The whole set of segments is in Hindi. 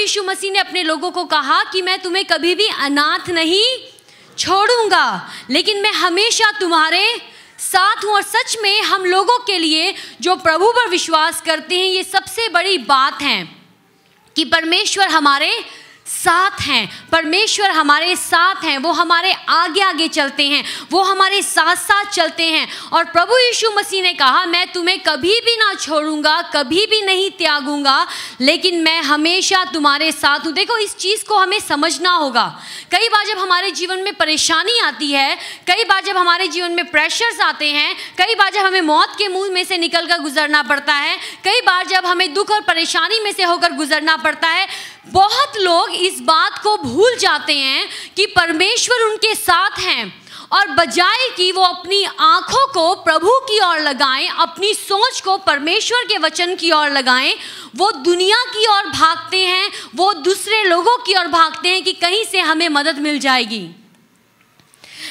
यीशु मसीह ने अपने लोगों को कहा कि मैं तुम्हें कभी भी अनाथ नहीं छोड़ूंगा, लेकिन मैं हमेशा तुम्हारे साथ हूँ। और सच में हम लोगों के लिए जो प्रभु पर विश्वास करते हैं, ये सबसे बड़ी बात है कि परमेश्वर हमारे साथ हैं, परमेश्वर हमारे साथ हैं, वो हमारे आगे आगे चलते हैं, वो हमारे साथ साथ चलते हैं। और प्रभु यीशु मसीह ने कहा मैं तुम्हें कभी भी ना छोड़ूंगा, कभी भी नहीं त्यागूंगा, लेकिन मैं हमेशा तुम्हारे साथ हूँ। देखो, इस चीज़ को हमें समझना होगा। कई बार जब हमारे जीवन में परेशानी आती है, कई बार जब हमारे जीवन में प्रेशर्स आते हैं, कई बार जब हमें मौत के मुंह में से निकल कर गुजरना पड़ता है, कई बार जब हमें दुख और परेशानी में से होकर गुजरना पड़ता है, बहुत लोग इस बात को भूल जाते हैं कि परमेश्वर उनके साथ हैं, और बजाय कि वो अपनी आंखों को प्रभु की ओर लगाएं, अपनी सोच को परमेश्वर के वचन की ओर लगाएं, वो दुनिया की ओर भागते हैं, वो दूसरे लोगों की ओर भागते हैं कि कहीं से हमें मदद मिल जाएगी।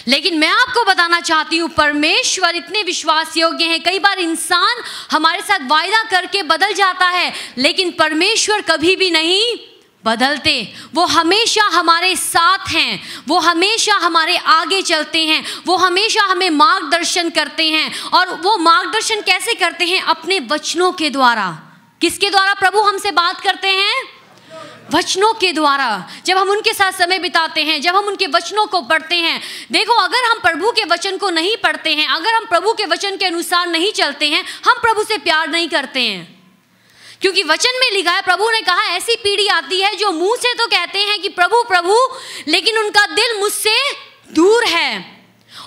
लेकिन मैं आपको बताना चाहती हूँ, परमेश्वर इतने विश्वास योग्य हैं। कई बार इंसान हमारे साथ वायदा करके बदल जाता है, लेकिन परमेश्वर कभी भी नहीं बदलते। वो हमेशा हमारे साथ हैं, वो हमेशा हमारे आगे चलते हैं, वो हमेशा हमें मार्गदर्शन करते हैं। और वो मार्गदर्शन कैसे करते हैं? अपने वचनों के द्वारा। किसके द्वारा प्रभु हमसे बात करते हैं? वचनों के द्वारा। जब हम उनके साथ समय बिताते हैं, जब हम उनके वचनों को पढ़ते हैं। देखो, अगर हम प्रभु के वचन को नहीं पढ़ते हैं, अगर हम प्रभु के वचन के अनुसार नहीं चलते हैं, हम प्रभु से प्यार नहीं करते हैं। क्योंकि वचन में लिखा है, प्रभु ने कहा ऐसी पीढ़ी आती है जो मुंह से तो कहते हैं कि प्रभु प्रभु, लेकिन उनका दिल मुझसे दूर है।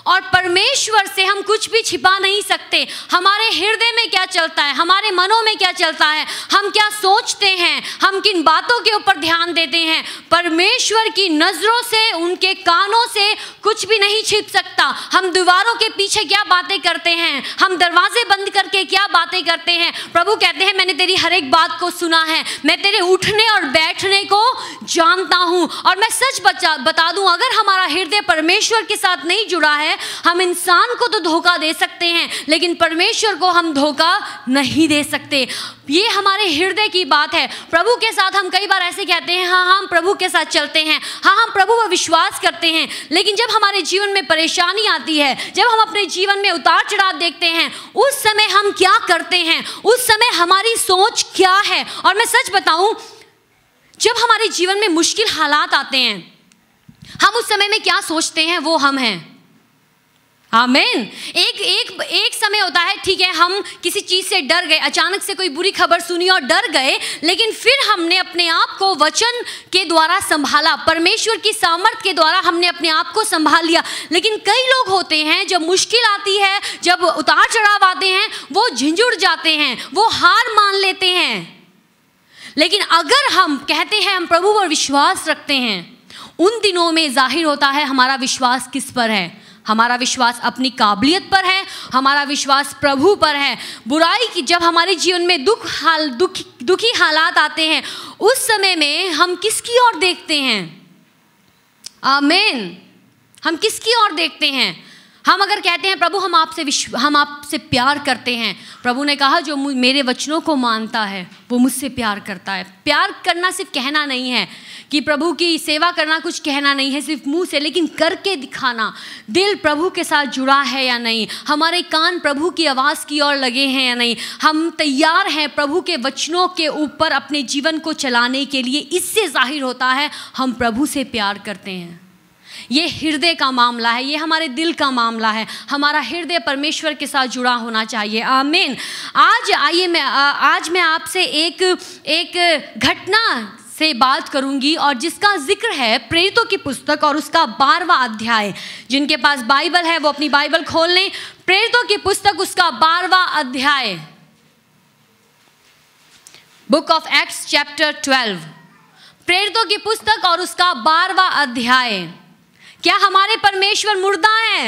और परमेश्वर से हम कुछ भी छिपा नहीं सकते। हमारे हृदय में क्या चलता है, हमारे मनों में क्या चलता है, हम क्या सोचते हैं, हम किन बातों के ऊपर ध्यान देते हैं, परमेश्वर की नजरों से, उनके कानों से कुछ भी नहीं छिप सकता। हम दीवारों के पीछे क्या बातें करते हैं, हम दरवाजे बंद करके क्या बातें करते हैं, प्रभु कहते हैं मैंने तेरी हर एक बात को सुना है, मैं तेरे उठने और बैठने को जानता हूं। और मैं सच बता दूं, अगर हमारा हृदय परमेश्वर के साथ नहीं जुड़ा है, हम इंसान को तो धोखा दे सकते हैं, लेकिन परमेश्वर को हम धोखा नहीं दे सकते। ये हमारे हृदय की बात है। प्रभु के साथ हम कई बार ऐसे कहते हैं, हाँ हम प्रभु के साथ चलते हैं, हाँ हम प्रभु पर विश्वास करते हैं, लेकिन जब हमारे जीवन में परेशानी आती है, जब हम अपने जीवन में उतार चढ़ाव देखते हैं, उस समय हम क्या करते हैं, उस समय हमारी सोच क्या है। और मैं सच बताऊं, जब हमारे जीवन में मुश्किल हालात आते हैं, हम उस समय में क्या सोचते हैं, वो हम हैं। आमीन। एक समय होता है, ठीक है, हम किसी चीज़ से डर गए, अचानक से कोई बुरी खबर सुनी और डर गए, लेकिन फिर हमने अपने आप को वचन के द्वारा संभाला, परमेश्वर की सामर्थ के द्वारा हमने अपने आप को संभाल लिया। लेकिन कई लोग होते हैं, जब मुश्किल आती है, जब उतार चढ़ाव आते हैं, वो झिंझुड़ जाते हैं, वो हार मान लेते हैं। लेकिन अगर हम कहते हैं हम प्रभु पर विश्वास रखते हैं, उन दिनों में जाहिर होता है हमारा विश्वास किस पर है। हमारा विश्वास अपनी काबिलियत पर है, हमारा विश्वास प्रभु पर है। बुराई की जब हमारे जीवन में दुखी हालात आते हैं, उस समय में हम किसकी ओर देखते हैं? आमीन। हम किसकी ओर देखते हैं? हम अगर कहते हैं प्रभु हम आपसे प्यार करते हैं, प्रभु ने कहा जो मेरे वचनों को मानता है वो मुझसे प्यार करता है। प्यार करना सिर्फ कहना नहीं है, कि प्रभु की सेवा करना कुछ कहना नहीं है सिर्फ मुंह से, लेकिन करके दिखाना। दिल प्रभु के साथ जुड़ा है या नहीं, हमारे कान प्रभु की आवाज़ की ओर लगे हैं या नहीं, हम तैयार हैं प्रभु के वचनों के ऊपर अपने जीवन को चलाने के लिए। इससे जाहिर होता है हम प्रभु से प्यार करते हैं। ये हृदय का मामला है, ये हमारे दिल का मामला है। हमारा हृदय परमेश्वर के साथ जुड़ा होना चाहिए। आमीन। आज मैं आपसे एक घटना से बात करूंगी, और जिसका जिक्र है प्रेरितों की पुस्तक और उसका 12वां अध्याय। जिनके पास बाइबल है वो अपनी बाइबल खोल लें। प्रेरितों की पुस्तक उसका 12वां अध्याय, बुक ऑफ एक्ट्स चैप्टर 12। प्रेरितों की पुस्तक और उसका 12वां अध्याय। क्या हमारे परमेश्वर मुर्दा हैं?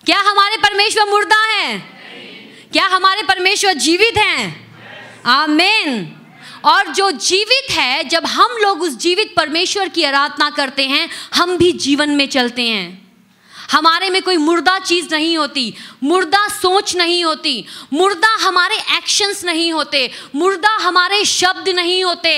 क्या हमारे परमेश्वर मुर्दा हैं? क्या हमारे परमेश्वर जीवित हैं? आमीन। और जो जीवित है, जब हम लोग उस जीवित परमेश्वर की आराधना करते हैं, हम भी जीवन में चलते हैं। हमारे में कोई मुर्दा चीज़ नहीं होती, मुर्दा सोच नहीं होती, मुर्दा हमारे एक्शंस नहीं होते, मुर्दा हमारे शब्द नहीं होते,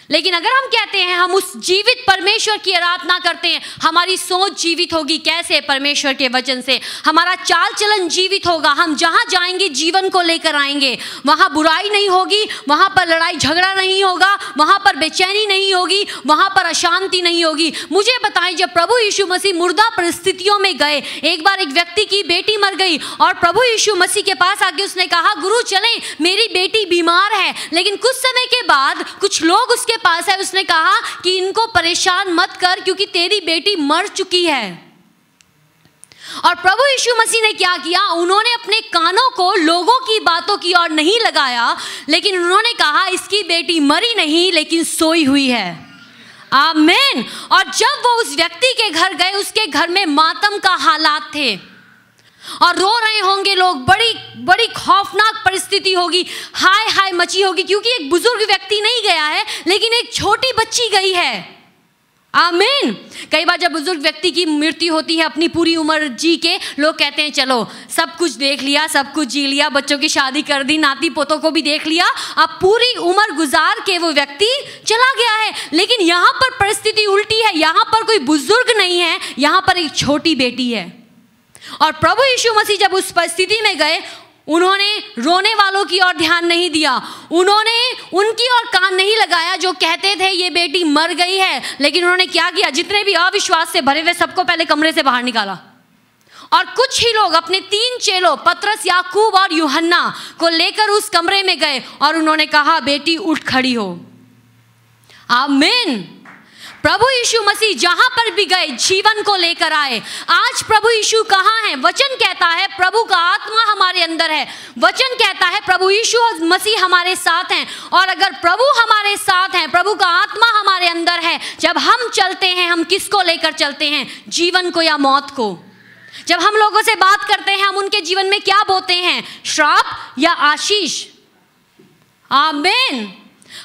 लेकिन अगर हम कहते हैं हम उस जीवित परमेश्वर की आराधना करते हैं, हमारी सोच जीवित होगी। कैसे? परमेश्वर के वचन से। हमारा चाल चलन जीवित होगा। हम जहाँ जाएंगे जीवन को लेकर आएंगे। वहाँ बुराई नहीं होगी, वहाँ पर लड़ाई झगड़ा नहीं होगा, वहाँ पर बेचैनी नहीं होगी, वहाँ पर अशांति नहीं होगी। मुझे बताएं, जब प्रभु यीशु मसीह मुर्दा परिस्थितियों में गए, एक बार एक व्यक्ति की बेटी मर गई और प्रभु यीशु मसीह के पास आके उसने कहा, गुरु चलें, मेरी बेटी बीमार है। लेकिन कुछ समय के बाद कुछ लोग उसके पास है, उसने कहा कि इनको परेशान मत कर क्योंकि तेरी बेटी मर चुकी है। और प्रभु यीशु मसीह ने क्या किया? उन्होंने अपने कानों को लोगों की बातों की ओर नहीं लगाया, लेकिन उन्होंने कहा इसकी बेटी मरी नहीं लेकिन सोई हुई है। आमीन। और जब वो उस व्यक्ति के घर गए, उसके घर में मातम का हालात थे और रो रहे होंगे लोग, बड़ी बड़ी खौफनाक परिस्थिति होगी, हाय हाय मची होगी, क्योंकि एक बुजुर्ग व्यक्ति नहीं गया है लेकिन एक छोटी बच्ची गई है। आमीन। कई बार जब बुजुर्ग व्यक्ति की मृत्यु होती है, अपनी पूरी उम्र जी के, लोग कहते हैं चलो सब कुछ देख लिया, सब कुछ जी लिया, बच्चों की शादी कर दी, नाती पोतों को भी देख लिया, अब पूरी उम्र गुजार के वो व्यक्ति चला गया है। लेकिन यहाँ पर परिस्थिति उल्टी है। यहाँ पर कोई बुजुर्ग नहीं है, यहाँ पर एक छोटी बेटी है। और प्रभु यीशु मसीह जब उस परिस्थिति में गए, उन्होंने रोने वालों की ओर ध्यान नहीं दिया, उन्होंने उनकी ओर कान नहीं लगाया जो कहते थे ये बेटी मर गई है। लेकिन उन्होंने क्या किया? जितने भी अविश्वास से भरे हुए सबको पहले कमरे से बाहर निकाला और कुछ ही लोग अपने 3 चेलों पतरस, याकूब और यूहन्ना को लेकर उस कमरे में गए और उन्होंने कहा बेटी उठ खड़ी हो। आमीन। प्रभु यीशु मसीह जहां पर भी गए जीवन को लेकर आए। आज प्रभु यीशु कहाँ है? वचन कहता है प्रभु का आत्मा हमारे अंदर है। वचन कहता है प्रभु यीशु मसीह हमारे साथ हैं। और अगर प्रभु हमारे साथ हैं, प्रभु का आत्मा हमारे अंदर है, जब हम चलते हैं, हम किसको लेकर चलते हैं? जीवन को या मौत को? जब हम लोगों से बात करते हैं, हम उनके जीवन में क्या बोते हैं? श्राप या आशीष? आमीन।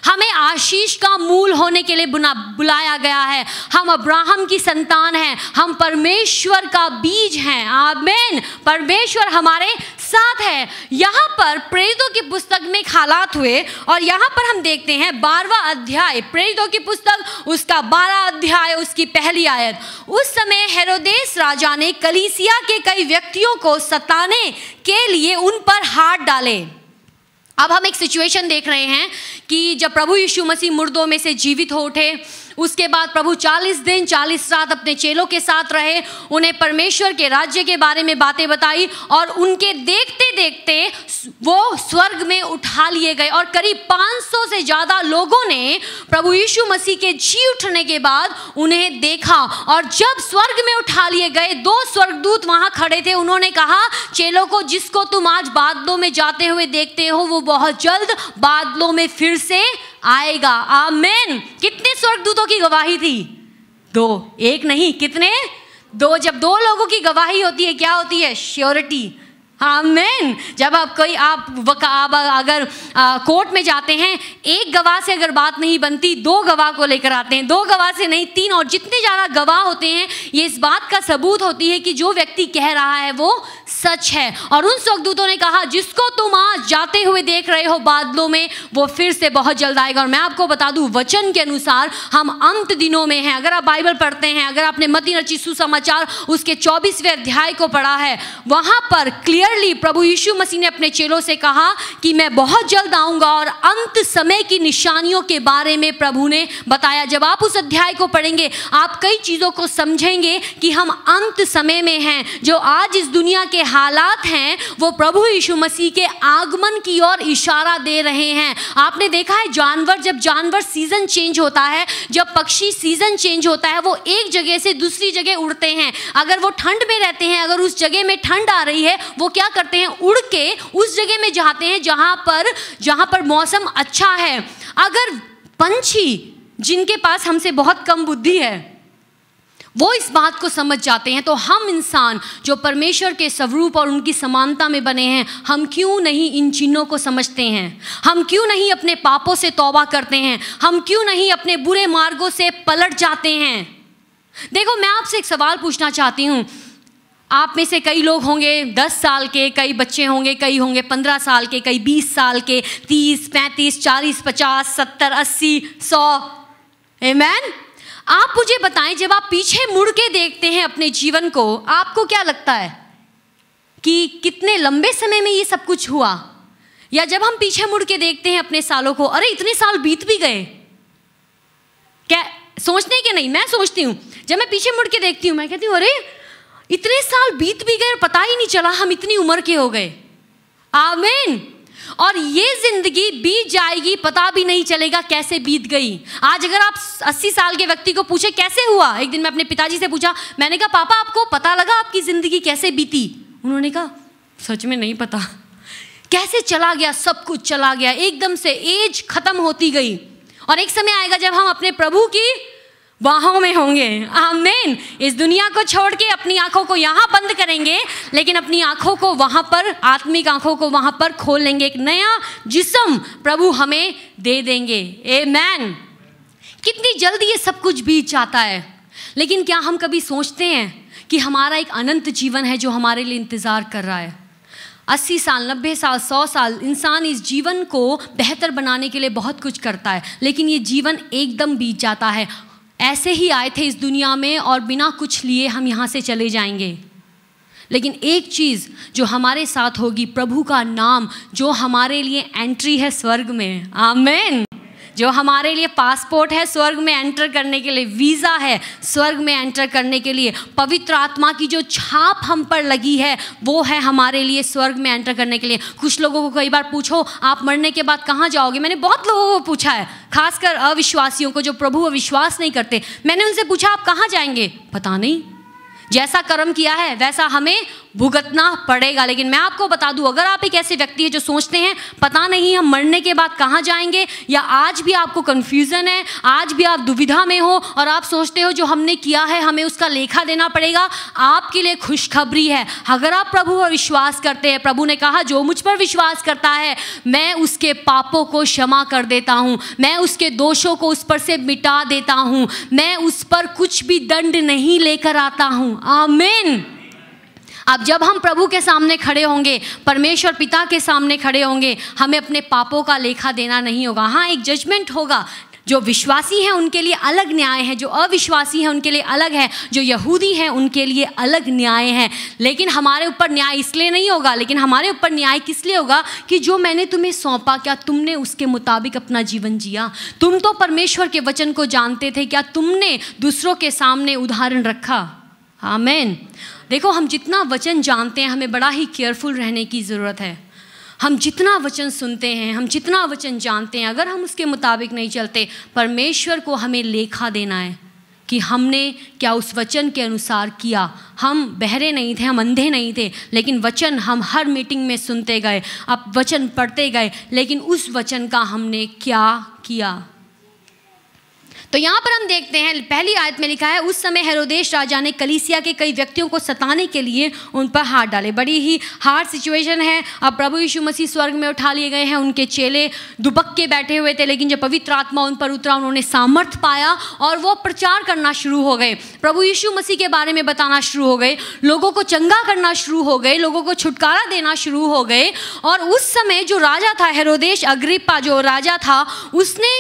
हमें आशीष का मूल होने के लिए बुलाया गया है। हम अब्राहम की संतान हैं, हम परमेश्वर का बीज हैं। आमीन। परमेश्वर हमारे साथ है। यहाँ पर प्रेरितों की पुस्तक में एक हालात हुए और यहाँ पर हम देखते हैं 12वां अध्याय, प्रेरितों की पुस्तक, उसका 12 अध्याय, उसकी पहली आयत। उस समय हेरोदेस राजा ने कलीसिया के कई व्यक्तियों को सताने के लिए उन पर हाथ डाले। अब हम एक सिचुएशन देख रहे हैं कि जब प्रभु यीशु मसीह मुर्दों में से जीवित हो उठे, उसके बाद प्रभु 40 दिन 40 रात अपने चेलों के साथ रहे, उन्हें परमेश्वर के राज्य के बारे में बातें बताई और उनके देखते देखते वो स्वर्ग में उठा लिए गए। और करीब 500 से ज़्यादा लोगों ने प्रभु यीशु मसीह के जी उठने के बाद उन्हें देखा। और जब स्वर्ग में उठा लिए गए, 2 स्वर्गदूत वहाँ खड़े थे। उन्होंने कहा चेलों को, जिसको तुम आज बादलों में जाते हुए देखते हो वो बहुत जल्द बादलों में फिर से आएगा। आमीन। कितने स्वर्गदूतों की गवाही थी? 2। एक नहीं, कितने? 2। जब 2 लोगों की गवाही होती है क्या होती है? श्योरिटी। आमीन। जब आप अगर कोर्ट में जाते हैं, एक गवाह से अगर बात नहीं बनती, 2 गवाह को लेकर आते हैं, 2 गवाह से नहीं 3, और जितने ज़्यादा गवाह होते हैं ये इस बात का सबूत होती है कि जो व्यक्ति कह रहा है वो सच है। और उन स्वर्गदूतों ने कहा जिसको तुम आज जाते हुए देख रहे हो बादलों में, वो फिर से बहुत जल्द आएगा। और मैं आपको बता दूं, वचन के अनुसार हम अंत दिनों में हैं। अगर आप बाइबल पढ़ते हैं, अगर आपने मत्ती रचित सुसमाचार उसके 24वें अध्याय को पढ़ा है, वहाँ पर क्लियरली प्रभु यीशु मसीह ने अपने चेलों से कहा कि मैं बहुत जल्द आऊँगा। और अंत समय की निशानियों के बारे में प्रभु ने बताया। जब आप उस अध्याय को पढ़ेंगे, आप कई चीज़ों को समझेंगे कि हम अंत समय में हैं। जो आज इस दुनिया के हालात हैं वो प्रभु यीशु मसीह के आगमन की ओर इशारा दे रहे हैं। आपने देखा है जानवर, जब जानवर सीजन चेंज होता है, जब पक्षी सीजन चेंज होता है, वो एक जगह से दूसरी जगह उड़ते हैं। अगर वो ठंड में रहते हैं, अगर उस जगह में ठंड आ रही है, वो क्या करते हैं? उड़ के उस जगह में जाते हैं जहां पर मौसम अच्छा है। अगर पंछी, जिनके पास हमसे बहुत कम बुद्धि है, वो इस बात को समझ जाते हैं, तो हम इंसान जो परमेश्वर के स्वरूप और उनकी समानता में बने हैं, हम क्यों नहीं इन चिन्हों को समझते हैं? हम क्यों नहीं अपने पापों से तौबा करते हैं? हम क्यों नहीं अपने बुरे मार्गों से पलट जाते हैं? देखो, मैं आपसे एक सवाल पूछना चाहती हूँ। आप में से कई लोग होंगे 10 साल के, कई बच्चे होंगे, कई होंगे 15 साल के, कई 20 साल के, 30, 35, 40, 50, 70, 80, 100। आमीन। आप मुझे बताएं, जब आप पीछे मुड़ के देखते हैं अपने जीवन को, आपको क्या लगता है कि कितने लंबे समय में ये सब कुछ हुआ? या जब हम पीछे मुड़ के देखते हैं अपने सालों को, अरे इतने साल बीत भी गए क्या? सोचने के नहीं, मैं सोचती हूँ, जब मैं पीछे मुड़ के देखती हूँ मैं कहती हूँ अरे इतने साल बीत भी गए और पता ही नहीं चला हम इतनी उम्र के हो गए। आमीन। और ये जिंदगी बीत जाएगी, पता भी नहीं चलेगा कैसे बीत गई। आज अगर आप 80 साल के व्यक्ति को पूछे कैसे हुआ, एक दिन मैं अपने पिताजी से पूछा, मैंने कहा पापा आपको पता लगा आपकी जिंदगी कैसे बीती? उन्होंने कहा सच में नहीं पता, कैसे चला गया, सब कुछ चला गया, एकदम से एज खत्म होती गई। और एक समय आएगा जब हम अपने प्रभु की बाहों में होंगे। आमीन। इस दुनिया को छोड़ के अपनी आंखों को यहाँ बंद करेंगे, लेकिन अपनी आंखों को वहाँ पर, आत्मिक आंखों को वहाँ पर खोल लेंगे। एक नया जिस्म प्रभु हमें दे देंगे। आमीन। कितनी जल्दी ये सब कुछ बीत जाता है, लेकिन क्या हम कभी सोचते हैं कि हमारा एक अनंत जीवन है जो हमारे लिए इंतज़ार कर रहा है? 80 साल, 90 साल, 100 साल, इंसान इस जीवन को बेहतर बनाने के लिए बहुत कुछ करता है, लेकिन ये जीवन एकदम बीत जाता है। ऐसे ही आए थे इस दुनिया में और बिना कुछ लिए हम यहाँ से चले जाएंगे। लेकिन एक चीज़ जो हमारे साथ होगी, प्रभु का नाम, जो हमारे लिए एंट्री है स्वर्ग में। आमीन। जो हमारे लिए पासपोर्ट है स्वर्ग में एंटर करने के लिए, वीज़ा है स्वर्ग में एंटर करने के लिए, पवित्र आत्मा की जो छाप हम पर लगी है वो है हमारे लिए स्वर्ग में एंटर करने के लिए। कुछ लोगों को कई बार पूछो आप मरने के बाद कहाँ जाओगे? मैंने बहुत लोगों को पूछा है, खासकर अविश्वासियों को जो प्रभु पर विश्वास नहीं करते। मैंने उनसे पूछा आप कहाँ जाएंगे? पता नहीं, जैसा कर्म किया है वैसा हमें भुगतना पड़ेगा। लेकिन मैं आपको बता दूं, अगर आप एक ऐसे व्यक्ति है जो सोचते हैं पता नहीं हम मरने के बाद कहाँ जाएंगे, या आज भी आपको कन्फ्यूज़न है, आज भी आप दुविधा में हो और आप सोचते हो जो हमने किया है हमें उसका लेखा देना पड़ेगा, आपके लिए खुशखबरी है। अगर आप प्रभु पर विश्वास करते हैं, प्रभु ने कहा जो मुझ पर विश्वास करता है मैं उसके पापों को क्षमा कर देता हूँ, मैं उसके दोषों को उस पर से मिटा देता हूँ, मैं उस पर कुछ भी दंड नहीं लेकर आता हूँ। आमीन। अब जब हम प्रभु के सामने खड़े होंगे, परमेश्वर पिता के सामने खड़े होंगे, हमें अपने पापों का लेखा देना नहीं होगा। हाँ, एक जजमेंट होगा। जो विश्वासी हैं उनके लिए अलग न्याय है, जो अविश्वासी हैं उनके लिए अलग है, जो यहूदी हैं उनके लिए अलग न्याय है। लेकिन हमारे ऊपर न्याय इसलिए नहीं होगा, लेकिन हमारे ऊपर न्याय किस लिए होगा कि जो मैंने तुम्हें सौंपा क्या तुमने उसके मुताबिक अपना जीवन जिया? तुम तो परमेश्वर के वचन को जानते थे, क्या तुमने दूसरों के सामने उदाहरण रखा? आमीन। देखो, हम जितना वचन जानते हैं हमें बड़ा ही केयरफुल रहने की ज़रूरत है। हम जितना वचन सुनते हैं, हम जितना वचन जानते हैं, अगर हम उसके मुताबिक नहीं चलते, परमेश्वर को हमें लेखा देना है कि हमने क्या उस वचन के अनुसार किया। हम बहरे नहीं थे, हम अंधे नहीं थे, लेकिन वचन हम हर मीटिंग में सुनते गए, अब वचन पढ़ते गए, लेकिन उस वचन का हमने क्या किया। तो यहाँ पर हम देखते हैं पहली आयत में लिखा है, उस समय हेरोदेस राजा ने कलीसिया के कई व्यक्तियों को सताने के लिए उन पर हाथ डाले। बड़ी ही हार्ड सिचुएशन है। अब प्रभु यीशु मसीह स्वर्ग में उठा लिए गए हैं, उनके चेले दुबक के बैठे हुए थे, लेकिन जब पवित्र आत्मा उन पर उतरा उन्होंने सामर्थ पाया और वो प्रचार करना शुरू हो गए, प्रभु यीशु मसीह के बारे में बताना शुरू हो गए, लोगों को चंगा करना शुरू हो गए, लोगों को छुटकारा देना शुरू हो गए। और उस समय जो राजा था, हेरोदेस अग्रिप्पा जो राजा था, उसने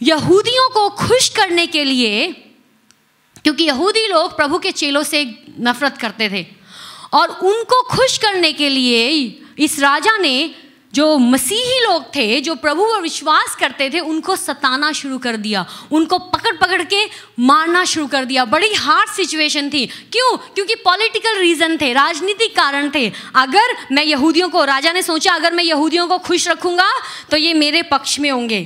यहूदियों को खुश करने के लिए, क्योंकि यहूदी लोग प्रभु के चेलों से नफरत करते थे, और उनको खुश करने के लिए इस राजा ने जो मसीही लोग थे, जो प्रभु पर विश्वास करते थे, उनको सताना शुरू कर दिया, उनको पकड़ पकड़ के मारना शुरू कर दिया। बड़ी हार्ड सिचुएशन थी। क्यों? क्योंकि पॉलिटिकल रीज़न थे, राजनीतिक कारण थे। अगर मैं यहूदियों को, राजा ने सोचा अगर मैं यहूदियों को खुश रखूँगा तो ये मेरे पक्ष में होंगे,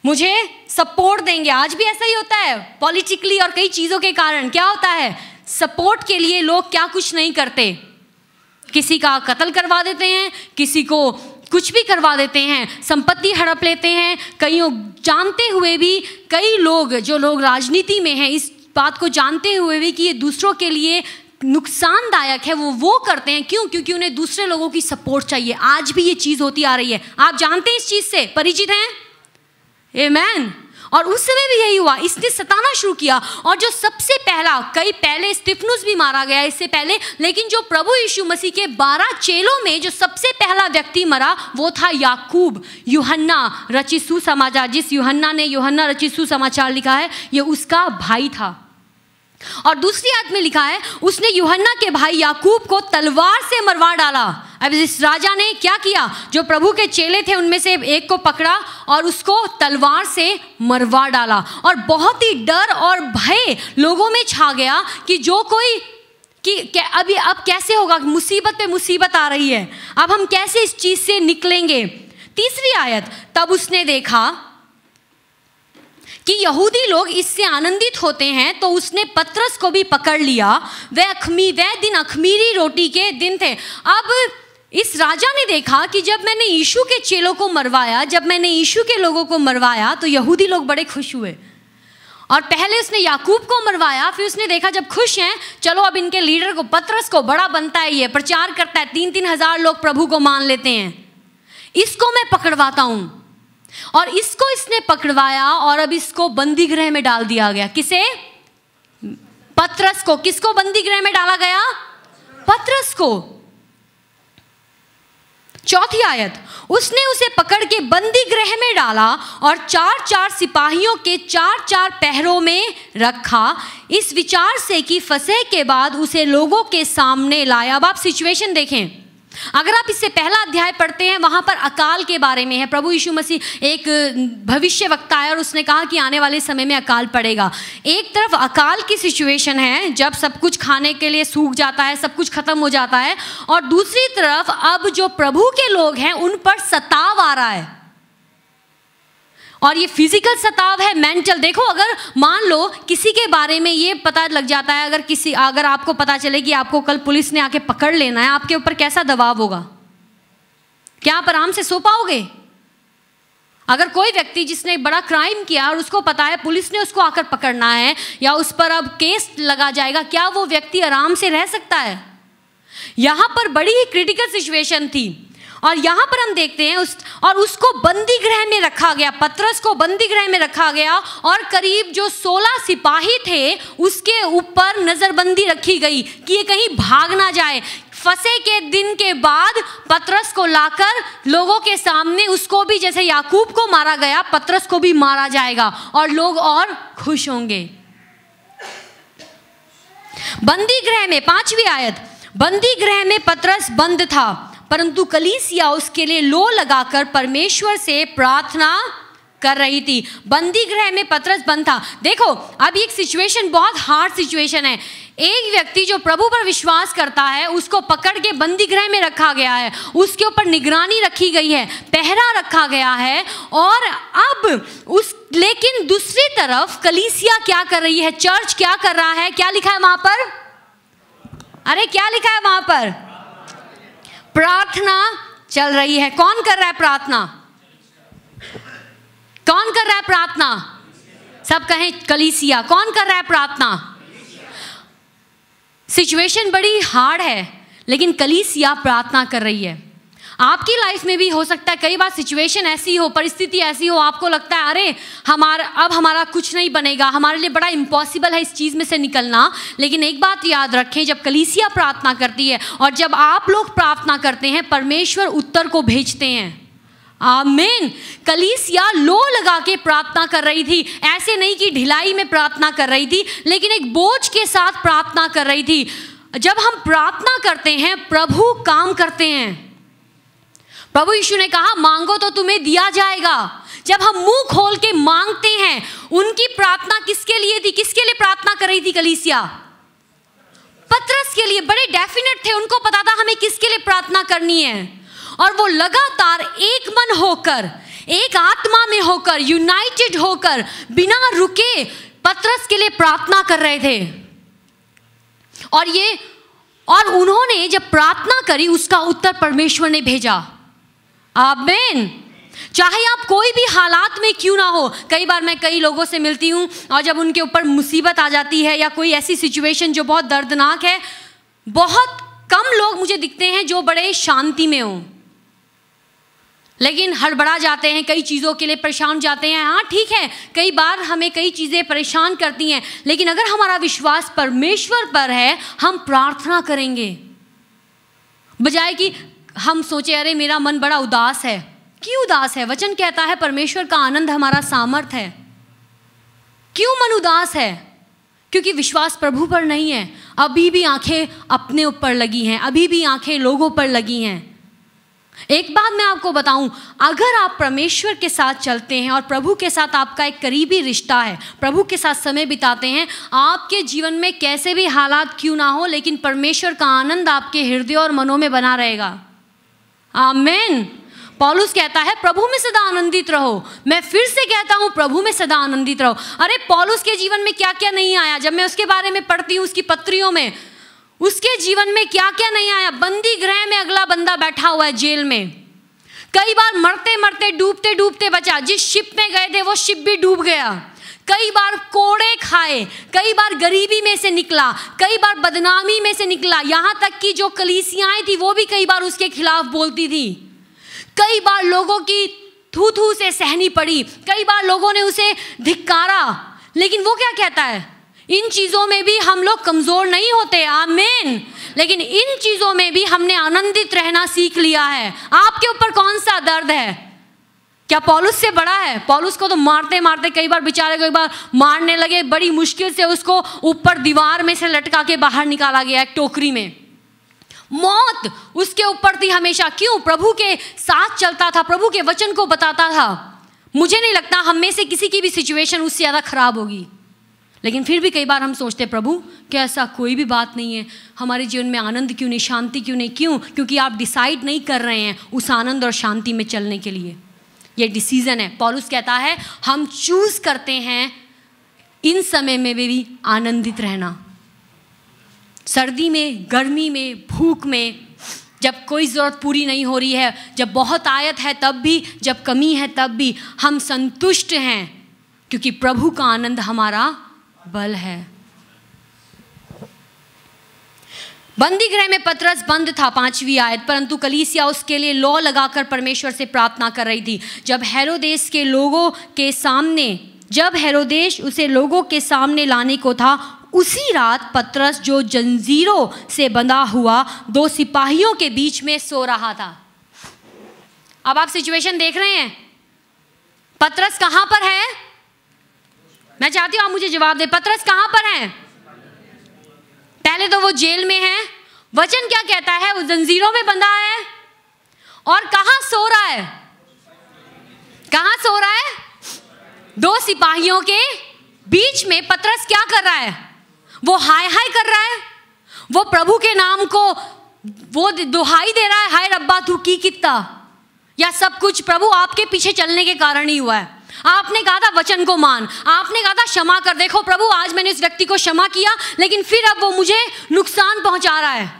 मुझे सपोर्ट देंगे। आज भी ऐसा ही होता है पॉलिटिकली, और कई चीज़ों के कारण क्या होता है, सपोर्ट के लिए लोग क्या कुछ नहीं करते, किसी का कत्ल करवा देते हैं, किसी को कुछ भी करवा देते हैं, संपत्ति हड़प लेते हैं। कईयों जानते हुए भी, कई लोग जो लोग राजनीति में हैं, इस बात को जानते हुए भी कि ये दूसरों के लिए नुकसानदायक है, वो करते हैं। क्यों? क्योंकि उन्हें दूसरे लोगों की सपोर्ट चाहिए। आज भी ये चीज़ होती आ रही है। आप जानते हैं, इस चीज़ से परिचित हैं? आमीन। और उस समय भी यही हुआ, इसने सताना शुरू किया। और जो सबसे पहला, कई पहले स्तिफनुस भी मारा गया इससे पहले, लेकिन जो प्रभु यीशु मसीह के 12 चेलों में जो सबसे पहला व्यक्ति मरा वो था याकूब। यूहन्ना रचित सुसमाचार, जिस यूहन्ना ने यूहन्ना रचित सुसमाचार लिखा है, ये उसका भाई था। और दूसरी आयत में लिखा है, उसने यूहन्ना के भाई याकूब को तलवार से मरवा डाला। अब इस राजा ने क्या किया, जो प्रभु के चेले थे उनमें से एक को पकड़ा और उसको तलवार से मरवा डाला। और बहुत ही डर और भय लोगों में छा गया कि जो कोई कि अब कैसे होगा, मुसीबत पे मुसीबत आ रही है, अब हम कैसे इस चीज से निकलेंगे। तीसरी आयत, तब उसने देखा कि यहूदी लोग इससे आनंदित होते हैं, तो उसने पतरस को भी पकड़ लिया। वह दिन अख़मीरी रोटी के दिन थे। अब इस राजा ने देखा कि जब मैंने यीशु के चेलों को मरवाया, जब मैंने यीशु के लोगों को मरवाया, तो यहूदी लोग बड़े खुश हुए। और पहले उसने याकूब को मरवाया, फिर उसने देखा जब खुश हैं, चलो अब इनके लीडर को, पतरस को, बड़ा बनता है, ये प्रचार करता है, 3-3 हज़ार लोग प्रभु को मान लेते हैं, इसको मैं पकड़वाता हूँ। और इसको इसने पकड़वाया और अब इसको बंदी गृह में डाल दिया गया। किसे? पतरस को। किसको बंदी गृह में डाला गया? पतरस को। चौथी आयत, उसने उसे पकड़ के बंदी गृह में डाला और 4-4 सिपाहियों के 4-4 पहरों में रखा, इस विचार से कि फसह के बाद उसे लोगों के सामने लाया। अब आप सिचुएशन देखें, अगर आप इससे पहला अध्याय पढ़ते हैं, वहाँ पर अकाल के बारे में है। प्रभु यीशु मसीह एक भविष्य वक्ता है और उसने कहा कि आने वाले समय में अकाल पड़ेगा। एक तरफ अकाल की सिचुएशन है, जब सब कुछ खाने के लिए सूख जाता है, सब कुछ खत्म हो जाता है, और दूसरी तरफ अब जो प्रभु के लोग हैं उन पर सताव आ रहा है। और ये फिजिकल सताव है, मेंटल। देखो, अगर मान लो किसी के बारे में ये पता लग जाता है, अगर आपको पता चले कि आपको कल पुलिस ने आके पकड़ लेना है, आपके ऊपर कैसा दबाव होगा? क्या आप आराम से सो पाओगे? अगर कोई व्यक्ति जिसने बड़ा क्राइम किया और उसको पता है पुलिस ने उसको आकर पकड़ना है या उस पर अब केस लगा जाएगा, क्या वो व्यक्ति आराम से रह सकता है? यहाँ पर बड़ी ही क्रिटिकल सिचुएशन थी। और यहाँ पर हम देखते हैं उसको बंदी गृह में रखा गया, पतरस को बंदी गृह में रखा गया, और करीब जो 16 सिपाही थे उसके ऊपर नजरबंदी रखी गई कि ये कहीं भाग ना जाए। फसह के दिन के बाद पतरस को लाकर लोगों के सामने, उसको भी जैसे याकूब को मारा गया, पतरस को भी मारा जाएगा और लोग और खुश होंगे। बंदी गृह में, 5वीं आयत, बंदी गृह में पतरस बंद था, परंतु कलीसिया उसके लिए लो लगाकर परमेश्वर से प्रार्थना कर रही थी। बंदी गृह में पतरस बंद था। देखो, अब एक सिचुएशन बहुत हार्ड सिचुएशन है। एक व्यक्ति जो प्रभु पर विश्वास करता है उसको पकड़ के बंदी गृह में रखा गया है, उसके ऊपर निगरानी रखी गई है, पहरा रखा गया है। और अब लेकिन दूसरी तरफ कलीसिया क्या कर रही है? चर्च क्या कर रहा है? क्या लिखा है वहां पर? अरे क्या लिखा है वहां पर? प्रार्थना चल रही है। कौन कर रहा है प्रार्थना? कौन कर रहा है प्रार्थना? सब कहें कलीसिया। कौन कर रहा है प्रार्थना? सिचुएशन बड़ी हार्ड है, लेकिन कलीसिया प्रार्थना कर रही है। आपकी लाइफ में भी हो सकता है कई बार सिचुएशन ऐसी हो, परिस्थिति ऐसी हो, आपको लगता है अरे हमारा कुछ नहीं बनेगा, हमारे लिए बड़ा इम्पॉसिबल है इस चीज़ में से निकलना। लेकिन एक बात याद रखें, जब कलीसिया प्रार्थना करती है और जब आप लोग प्रार्थना करते हैं, परमेश्वर उत्तर को भेजते हैं। आमीन। कलीसिया लो लगा के प्रार्थना कर रही थी, ऐसे नहीं कि ढिलाई में प्रार्थना कर रही थी, लेकिन एक बोझ के साथ प्रार्थना कर रही थी। जब हम प्रार्थना करते हैं, प्रभु काम करते हैं। प्रभु यीशु ने कहा, मांगो तो तुम्हें दिया जाएगा। जब हम मुंह खोल के मांगते हैं, उनकी प्रार्थना किसके लिए थी? किसके लिए प्रार्थना कर रही थी कलीसिया? पतरस के लिए। बड़े डेफिनेट थे, उनको पता था हमें किसके लिए प्रार्थना करनी है। और वो लगातार एक मन होकर, एक आत्मा में होकर, यूनाइटेड होकर, बिना रुके पतरस के लिए प्रार्थना कर रहे थे। और उन्होंने जब प्रार्थना करी, उसका उत्तर परमेश्वर ने भेजा। आमीन। चाहे आप कोई भी हालात में क्यों ना हो। कई बार मैं कई लोगों से मिलती हूँ और जब उनके ऊपर मुसीबत आ जाती है या कोई ऐसी सिचुएशन जो बहुत दर्दनाक है, बहुत कम लोग मुझे दिखते हैं जो बड़े शांति में हों। लेकिन हड़बड़ा जाते हैं, कई चीज़ों के लिए परेशान जाते हैं। हाँ ठीक है, कई बार हमें कई चीज़ें परेशान करती हैं, लेकिन अगर हमारा विश्वास परमेश्वर पर है, हम प्रार्थना करेंगे बजाय कि हम सोचे अरे मेरा मन बड़ा उदास है। क्यों उदास है? वचन कहता है परमेश्वर का आनंद हमारा सामर्थ है। क्यों मन उदास है? क्योंकि विश्वास प्रभु पर नहीं है। अभी भी आंखें अपने ऊपर लगी हैं, अभी भी आंखें लोगों पर लगी हैं। एक बात मैं आपको बताऊं, अगर आप परमेश्वर के साथ चलते हैं और प्रभु के साथ आपका एक करीबी रिश्ता है, प्रभु के साथ समय बिताते हैं, आपके जीवन में कैसे भी हालात क्यों ना हो, लेकिन परमेश्वर का आनंद आपके हृदय और मनों में बना रहेगा। आमीन। पौलुस कहता है प्रभु में सदा आनंदित रहो। मैं फिर से कहता हूं प्रभु में सदा आनंदित रहो। अरे पौलुस के जीवन में क्या क्या नहीं आया, जब मैं उसके बारे में पढ़ती हूँ उसकी पत्रियों में, उसके जीवन में क्या क्या नहीं आया। बंदी गृह में अगला बंदा बैठा हुआ है जेल में, कई बार मरते मरते डूबते डूबते बचा। जिस शिप में गए थे वो शिप भी डूब गया। कई बार कोड़े खाए, कई बार गरीबी में से निकला, कई बार बदनामी में से निकला। यहाँ तक कि जो कलीसियाएं थी वो भी कई बार उसके खिलाफ बोलती थी। कई बार लोगों की थू थू से सहनी पड़ी, कई बार लोगों ने उसे धिक्कारा, लेकिन वो क्या कहता है, इन चीज़ों में भी हम लोग कमज़ोर नहीं होते। आमीन। लेकिन इन चीज़ों में भी हमने आनंदित रहना सीख लिया है। आपके ऊपर कौन सा दर्द है? क्या पौलुस से बड़ा है? पौलुस को तो मारते मारते कई बार बेचारे को एक बार मारने लगे, बड़ी मुश्किल से उसको ऊपर दीवार में से लटका के बाहर निकाला गया एक टोकरी में। मौत उसके ऊपर थी हमेशा। क्यों? प्रभु के साथ चलता था, प्रभु के वचन को बताता था। मुझे नहीं लगता हम में से किसी की भी सिचुएशन उससे ज़्यादा खराब होगी, लेकिन फिर भी कई बार हम सोचते हैं प्रभु क्या ऐसा कोई भी बात नहीं है, हमारे जीवन में आनंद क्यों नहीं, शांति क्यों नहीं? क्यों? क्योंकि आप डिसाइड नहीं कर रहे हैं उस आनंद और शांति में चलने के लिए। ये डिसीजन है। पौलुस कहता है हम चूज करते हैं इन समय में भी आनंदित रहना। सर्दी में, गर्मी में, भूख में, जब कोई ज़रूरत पूरी नहीं हो रही है, जब बहुत आयत है तब भी, जब कमी है तब भी हम संतुष्ट हैं, क्योंकि प्रभु का आनंद हमारा बल है। बंदी गृह में पतरस बंद था, 5वीं आयत, परंतु कलीसिया उसके लिए लौ लगाकर परमेश्वर से प्रार्थना कर रही थी। जब हेरोदेस उसे लोगों के सामने लाने को था, उसी रात पतरस जो जंजीरों से बंधा हुआ 2 सिपाहियों के बीच में सो रहा था। अब आप सिचुएशन देख रहे हैं, पतरस कहां पर है? मैं चाहती हूं आप मुझे जवाब दें, पतरस कहां पर है? पहले तो वो जेल में है। वचन क्या कहता है? वो जंजीरों में बंधा है। और कहां सो रहा है? कहां सो रहा है? 2 सिपाहियों के बीच में। पतरस क्या कर रहा है? वो हाय हाय कर रहा है, वो प्रभु के नाम को वो दुहाई दे रहा है, हाय रब्बा तू की कितना, या सब कुछ प्रभु आपके पीछे चलने के कारण ही हुआ है। आपने कहा था वचन को मान, आपने कहा था क्षमा कर, देखो प्रभु आज मैंने इस व्यक्ति को क्षमा किया, लेकिन फिर अब वो मुझे नुकसान पहुंचा रहा है।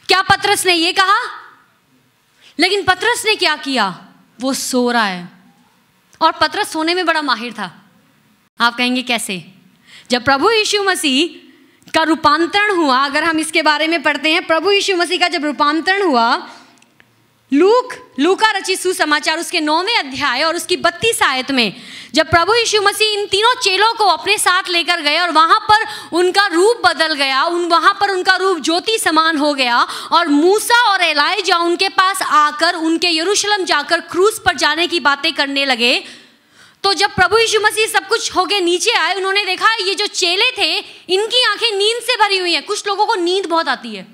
क्या पतरस ने ये कहा? लेकिन पतरस ने क्या किया? वो सो रहा है। और पतरस सोने में बड़ा माहिर था। आप कहेंगे कैसे? जब प्रभु यीशु मसीह का रूपांतरण हुआ, अगर हम इसके बारे में पढ़ते हैं, प्रभु यीशु मसीह का जब रूपांतरण हुआ, लूका रचित सुसमाचार उसके 9वें अध्याय और उसकी 32 आयत में, जब प्रभु यीशु मसीह इन तीनों चेलों को अपने साथ लेकर गए और वहां पर उनका रूप बदल गया, वहां पर उनका रूप ज्योति समान हो गया, और मूसा और एलाइजा उनके पास आकर उनके यरूशलेम जाकर क्रूस पर जाने की बातें करने लगे, तो जब प्रभु यीशु मसीह सब कुछ होके नीचे आए, उन्होंने देखा ये जो चेले थे इनकी आंखें नींद से भरी हुई हैं। कुछ लोगों को नींद बहुत आती है,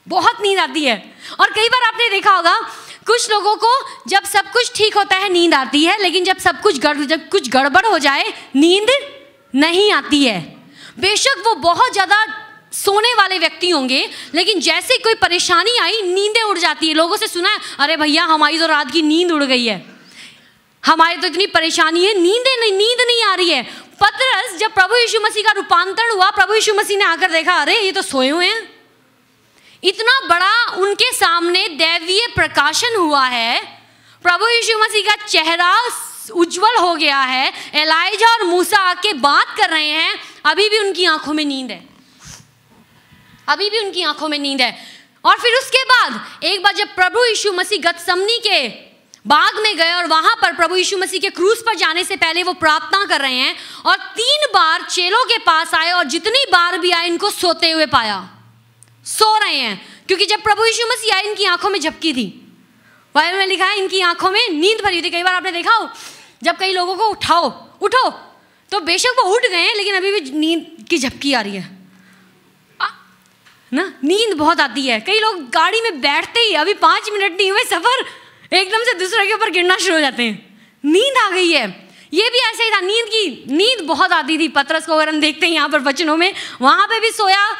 बहुत नींद आती है। और कई बार आपने देखा होगा कुछ लोगों को जब सब कुछ ठीक होता है नींद आती है, लेकिन जब कुछ गड़बड़ हो जाए नींद नहीं आती है। बेशक वो बहुत ज़्यादा सोने वाले व्यक्ति होंगे, लेकिन जैसे कोई परेशानी आई नींदें उड़ जाती है। लोगों से सुना है, अरे भैया हमारी तो रात की नींद उड़ गई है, हमारी तो इतनी परेशानी है, नींद नहीं आ रही है। पतरस जब प्रभु यीशु मसीह का रूपांतरण हुआ, प्रभु यीशु मसीह ने आकर देखा, अरे ये तो सोए हुए हैं। इतना बड़ा उनके सामने दैवीय प्रकाशन हुआ है, प्रभु यीशु मसीह का चेहरा उज्जवल हो गया है। एलाइजा और मूसा आके बात कर रहे हैं, अभी भी उनकी आंखों में नींद है, अभी भी उनकी आंखों में नींद है। और फिर उसके बाद एक बार जब प्रभु यीशु मसीह गतसमनी के बाग में गए और वहां पर प्रभु यीशु मसीह के क्रूस पर जाने से पहले वो प्रार्थना कर रहे हैं, और 3 बार चेलों के पास आए और जितनी बार भी आए इनको सोते हुए पाया, सो रहे हैं। क्योंकि जब प्रभु यीशु मसीह आए इनकी आंखों में झपकी थी। बाइबल में लिखा है इनकी आंखों में नींद भरी थी। कई बार आपने देखा हो जब कई लोगों को उठाओ उठो तो बेशक वो उठ गए हैं लेकिन अभी भी नींद की झपकी आ रही है ना, नींद बहुत आती है। कई लोग गाड़ी में बैठते ही अभी 5 मिनट नहीं हुए सफर, एकदम से दूसरे के ऊपर गिरना शुरू हो जाते हैं, नींद आ गई है। ये भी ऐसे ही था, नींद बहुत आती थी पतरस को। अगर हम देखते हैं यहाँ पर वचनों में, वहां पे भी सोया,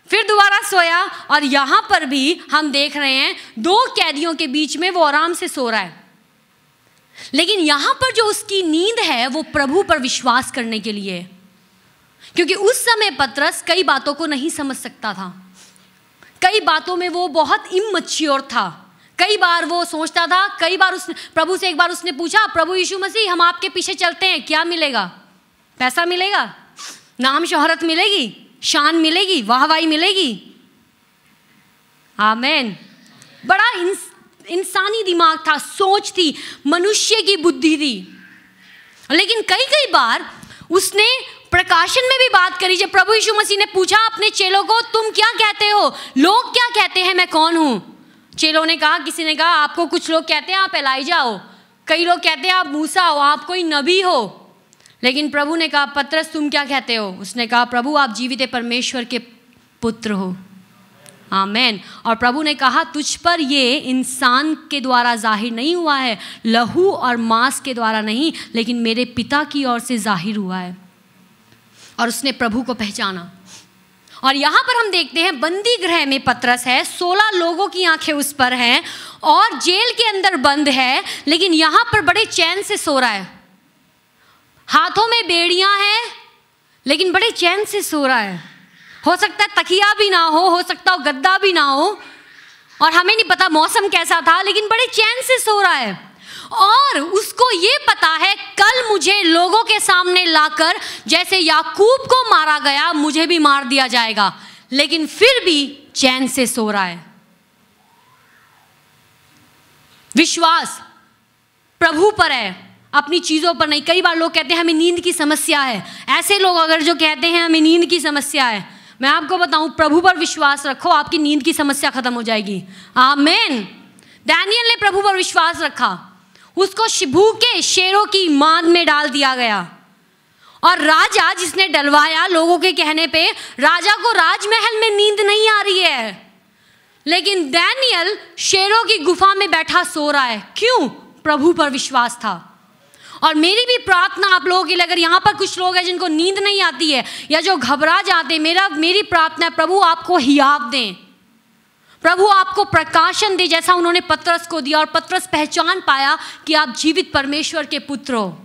फिर दोबारा सोया, और यहाँ पर भी हम देख रहे हैं 2 कैदियों के बीच में वो आराम से सो रहा है। लेकिन यहाँ पर जो उसकी नींद है वो प्रभु पर विश्वास करने के लिए, क्योंकि उस समय पतरस कई बातों को नहीं समझ सकता था। कई बातों में वो बहुत इमैच्योर था। कई बार वो सोचता था, कई बार उस प्रभु से एक बार उसने पूछा, प्रभु यीशु मसीह हम आपके पीछे चलते हैं, क्या मिलेगा? पैसा मिलेगा, नाम शोहरत मिलेगी, शान मिलेगी, वाहवाही मिलेगी। आमीन। बड़ा इंसानी दिमाग था, सोच थी, मनुष्य की बुद्धि थी। लेकिन कई बार उसने प्रकाशन में भी बात करी। जब प्रभु यीशु मसीह ने पूछा अपने चेलों को, तुम क्या कहते हो, लोग क्या कहते हैं मैं कौन हूं? चेलों ने कहा, किसी ने कहा आपको कुछ लोग कहते हैं आप एलाइजा हो, कई लोग कहते हैं आप मूसा हो, आप कोई नबी हो। लेकिन प्रभु ने कहा, पतरस तुम क्या कहते हो? उसने कहा, प्रभु आप जीवित परमेश्वर के पुत्र हो। आमीन। और प्रभु ने कहा, तुझ पर ये इंसान के द्वारा जाहिर नहीं हुआ है, लहू और मांस के द्वारा नहीं, लेकिन मेरे पिता की ओर से जाहिर हुआ है। और उसने प्रभु को पहचाना। और यहाँ पर हम देखते हैं बंदी गृह में पतरस है, 16 लोगों की आंखें उस पर हैं और जेल के अंदर बंद है, लेकिन यहाँ पर बड़े चैन से सो रहा है। हाथों में बेड़ियां हैं लेकिन बड़े चैन से सो रहा है। हो सकता है तकिया भी ना हो सकता हो गद्दा भी ना हो, और हमें नहीं पता मौसम कैसा था, लेकिन बड़े चैन से सो रहा है। और उसको ये पता है कल मुझे लोगों के सामने लाकर जैसे याकूब को मारा गया मुझे भी मार दिया जाएगा, लेकिन फिर भी चैन से सो रहा है। विश्वास प्रभु पर है, अपनी चीजों पर नहीं। कई बार लोग कहते हैं हमें नींद की समस्या है। ऐसे लोग अगर जो कहते हैं हमें नींद की समस्या है, मैं आपको बताऊं प्रभु पर विश्वास रखो, आपकी नींद की समस्या खत्म हो जाएगी। आमीन। दानियल ने प्रभु पर विश्वास रखा, उसको भूखे शेरों की मांद में डाल दिया गया, और राजा जिसने डलवाया, लोगों के कहने पे राजा को राजमहल में नींद नहीं आ रही है, लेकिन दानियल शेरों की गुफा में बैठा सो रहा है। क्यों? प्रभु पर विश्वास था। और मेरी भी प्रार्थना आप लोगों के लिए, अगर यहाँ पर कुछ लोग हैं जिनको नींद नहीं आती है या जो घबरा जाते हैं, मेरी प्रार्थना है प्रभु आपको हियाव दें, प्रभु आपको प्रकाशन दे जैसा उन्होंने पतरस को दिया, और पतरस पहचान पाया कि आप जीवित परमेश्वर के पुत्र हो।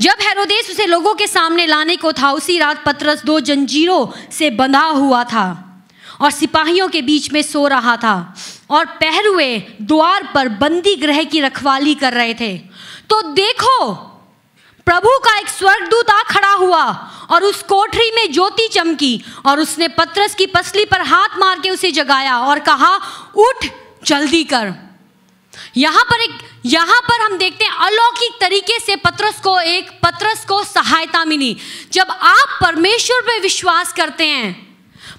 जब हेरोदेस उसे लोगों के सामने लाने को था, उसी रात पतरस 2 जंजीरों से बंधा हुआ था और सिपाहियों के बीच में सो रहा था, और पहरुए द्वार पर बंदी गृह की रखवाली कर रहे थे। तो देखो प्रभु का एक स्वर्गदूत आ खड़ा हुआ और उस कोठरी में ज्योति चमकी, और उसने पतरस की पसली पर हाथ मार के उसे जगाया और कहा, उठ जल्दी कर। यहाँ पर हम देखते हैं अलौकिक तरीके से पतरस को सहायता मिली। जब आप परमेश्वर पे विश्वास करते हैं,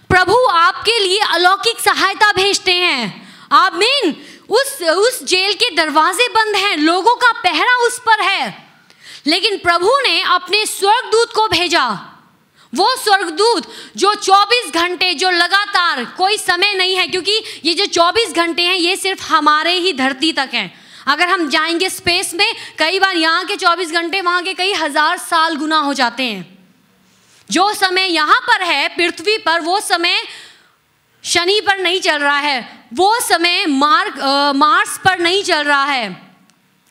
प्रभु आपके लिए अलौकिक सहायता भेजते हैं। आमीन। उस जेल के दरवाजे बंद हैं, लोगों का पहरा उस पर है, लेकिन प्रभु ने अपने स्वर्गदूत को भेजा। वो स्वर्गदूत जो 24 घंटे, जो लगातार, कोई समय नहीं है, क्योंकि ये जो 24 घंटे हैं ये सिर्फ हमारे ही धरती तक हैं। अगर हम जाएंगे स्पेस में, कई बार यहाँ के 24 घंटे वहाँ के कई हजार साल गुना हो जाते हैं। जो समय यहाँ पर है पृथ्वी पर, वो समय शनि पर नहीं चल रहा है, वो समय मार्स पर नहीं चल रहा है,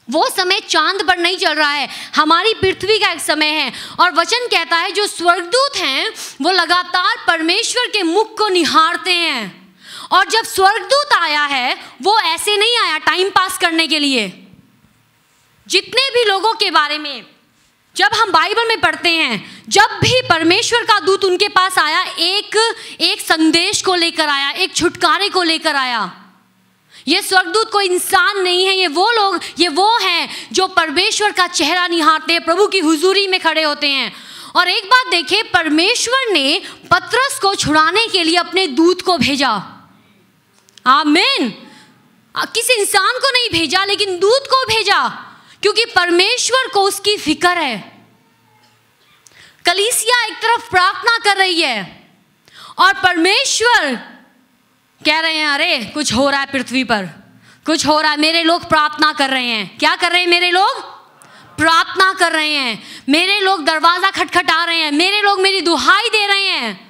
वो समय चांद पर नहीं चल रहा है, हमारी पृथ्वी का एक समय है। और वचन कहता है जो स्वर्गदूत हैं वो लगातार परमेश्वर के मुख को निहारते हैं। और जब स्वर्गदूत आया है वो ऐसे नहीं आया टाइम पास करने के लिए। जितने भी लोगों के बारे में जब हम बाइबल में पढ़ते हैं, जब भी परमेश्वर का दूत उनके पास आया, एक संदेश को लेकर आया, एक छुटकारे को लेकर आया। ये स्वर्गदूत कोई इंसान नहीं है, ये वो हैं जो परमेश्वर का चेहरा निहारते हैं, प्रभु की हुजूरी में खड़े होते हैं। और एक बात देखिए, परमेश्वर ने पतरस को छुड़ाने के लिए अपने दूत को भेजा। आमीन। किसी इंसान को नहीं भेजा, लेकिन दूत को भेजा, क्योंकि परमेश्वर को उसकी फिक्र है। कलीसिया एक तरफ प्रार्थना कर रही है और परमेश्वर कह रहे हैं, अरे कुछ हो रहा है पृथ्वी पर, कुछ हो रहा है। मेरे लोग प्रार्थना कर रहे हैं। क्या कर रहे हैं? मेरे लोग प्रार्थना कर रहे हैं, मेरे लोग दरवाजा खटखटा रहे हैं, मेरे लोग मेरी दुहाई दे रहे हैं।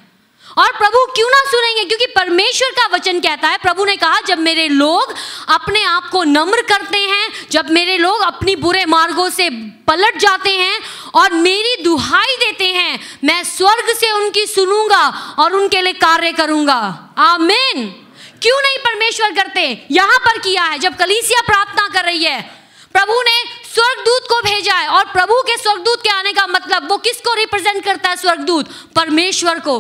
और प्रभु क्यों ना सुनेंगे? क्योंकि परमेश्वर का वचन कहता है, प्रभु ने कहा, जब मेरे लोग अपने आप को नम्र करते हैं, जब मेरे लोग अपनी बुरे मार्गों से पलट जाते हैं और मेरी दुहाई देते हैं, मैं स्वर्ग से उनकी सुनूंगा और उनके लिए कार्य करूंगा। आमीन। क्यों नहीं परमेश्वर करते? यहां पर किया है। जब कलीसिया प्रार्थना कर रही है, प्रभु ने स्वर्गदूत को भेजा है। और प्रभु के स्वर्गदूत के आने का मतलब, वो किसको रिप्रेजेंट करता है? स्वर्गदूत परमेश्वर को।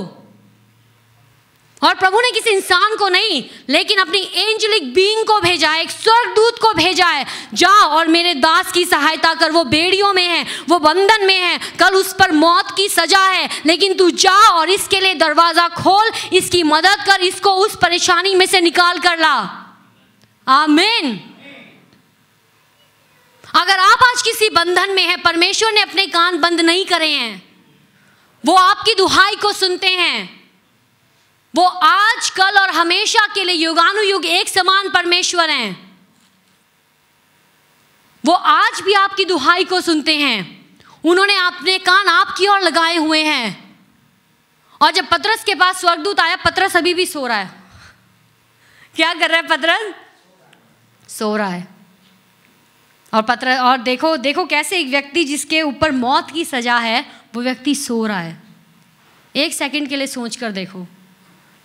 और प्रभु ने किसी इंसान को नहीं, लेकिन अपनी एंजेलिक बीइंग को भेजा है, एक स्वर्गदूत को भेजा है। जा और मेरे दास की सहायता कर, वो बेड़ियों में है, वो बंधन में है, कल उस पर मौत की सजा है, लेकिन तू जा और इसके लिए दरवाजा खोल, इसकी मदद कर, इसको उस परेशानी में से निकाल कर ला। आमीन। अगर आप आज किसी बंधन में हैं, परमेश्वर ने अपने कान बंद नहीं करे हैं, वो आपकी दुहाई को सुनते हैं। वो आज, कल और हमेशा के लिए युगानुयुग एक समान परमेश्वर हैं। वो आज भी आपकी दुहाई को सुनते हैं। उन्होंने अपने कान आपकी ओर लगाए हुए हैं। और जब पतरस के पास स्वर्गदूत आया, पतरस अभी भी सो रहा है। क्या कर रहा है पतरस? सो रहा है। और देखो कैसे एक व्यक्ति जिसके ऊपर मौत की सजा है, वो व्यक्ति सो रहा है। एक सेकंड के लिए सोच कर देखो।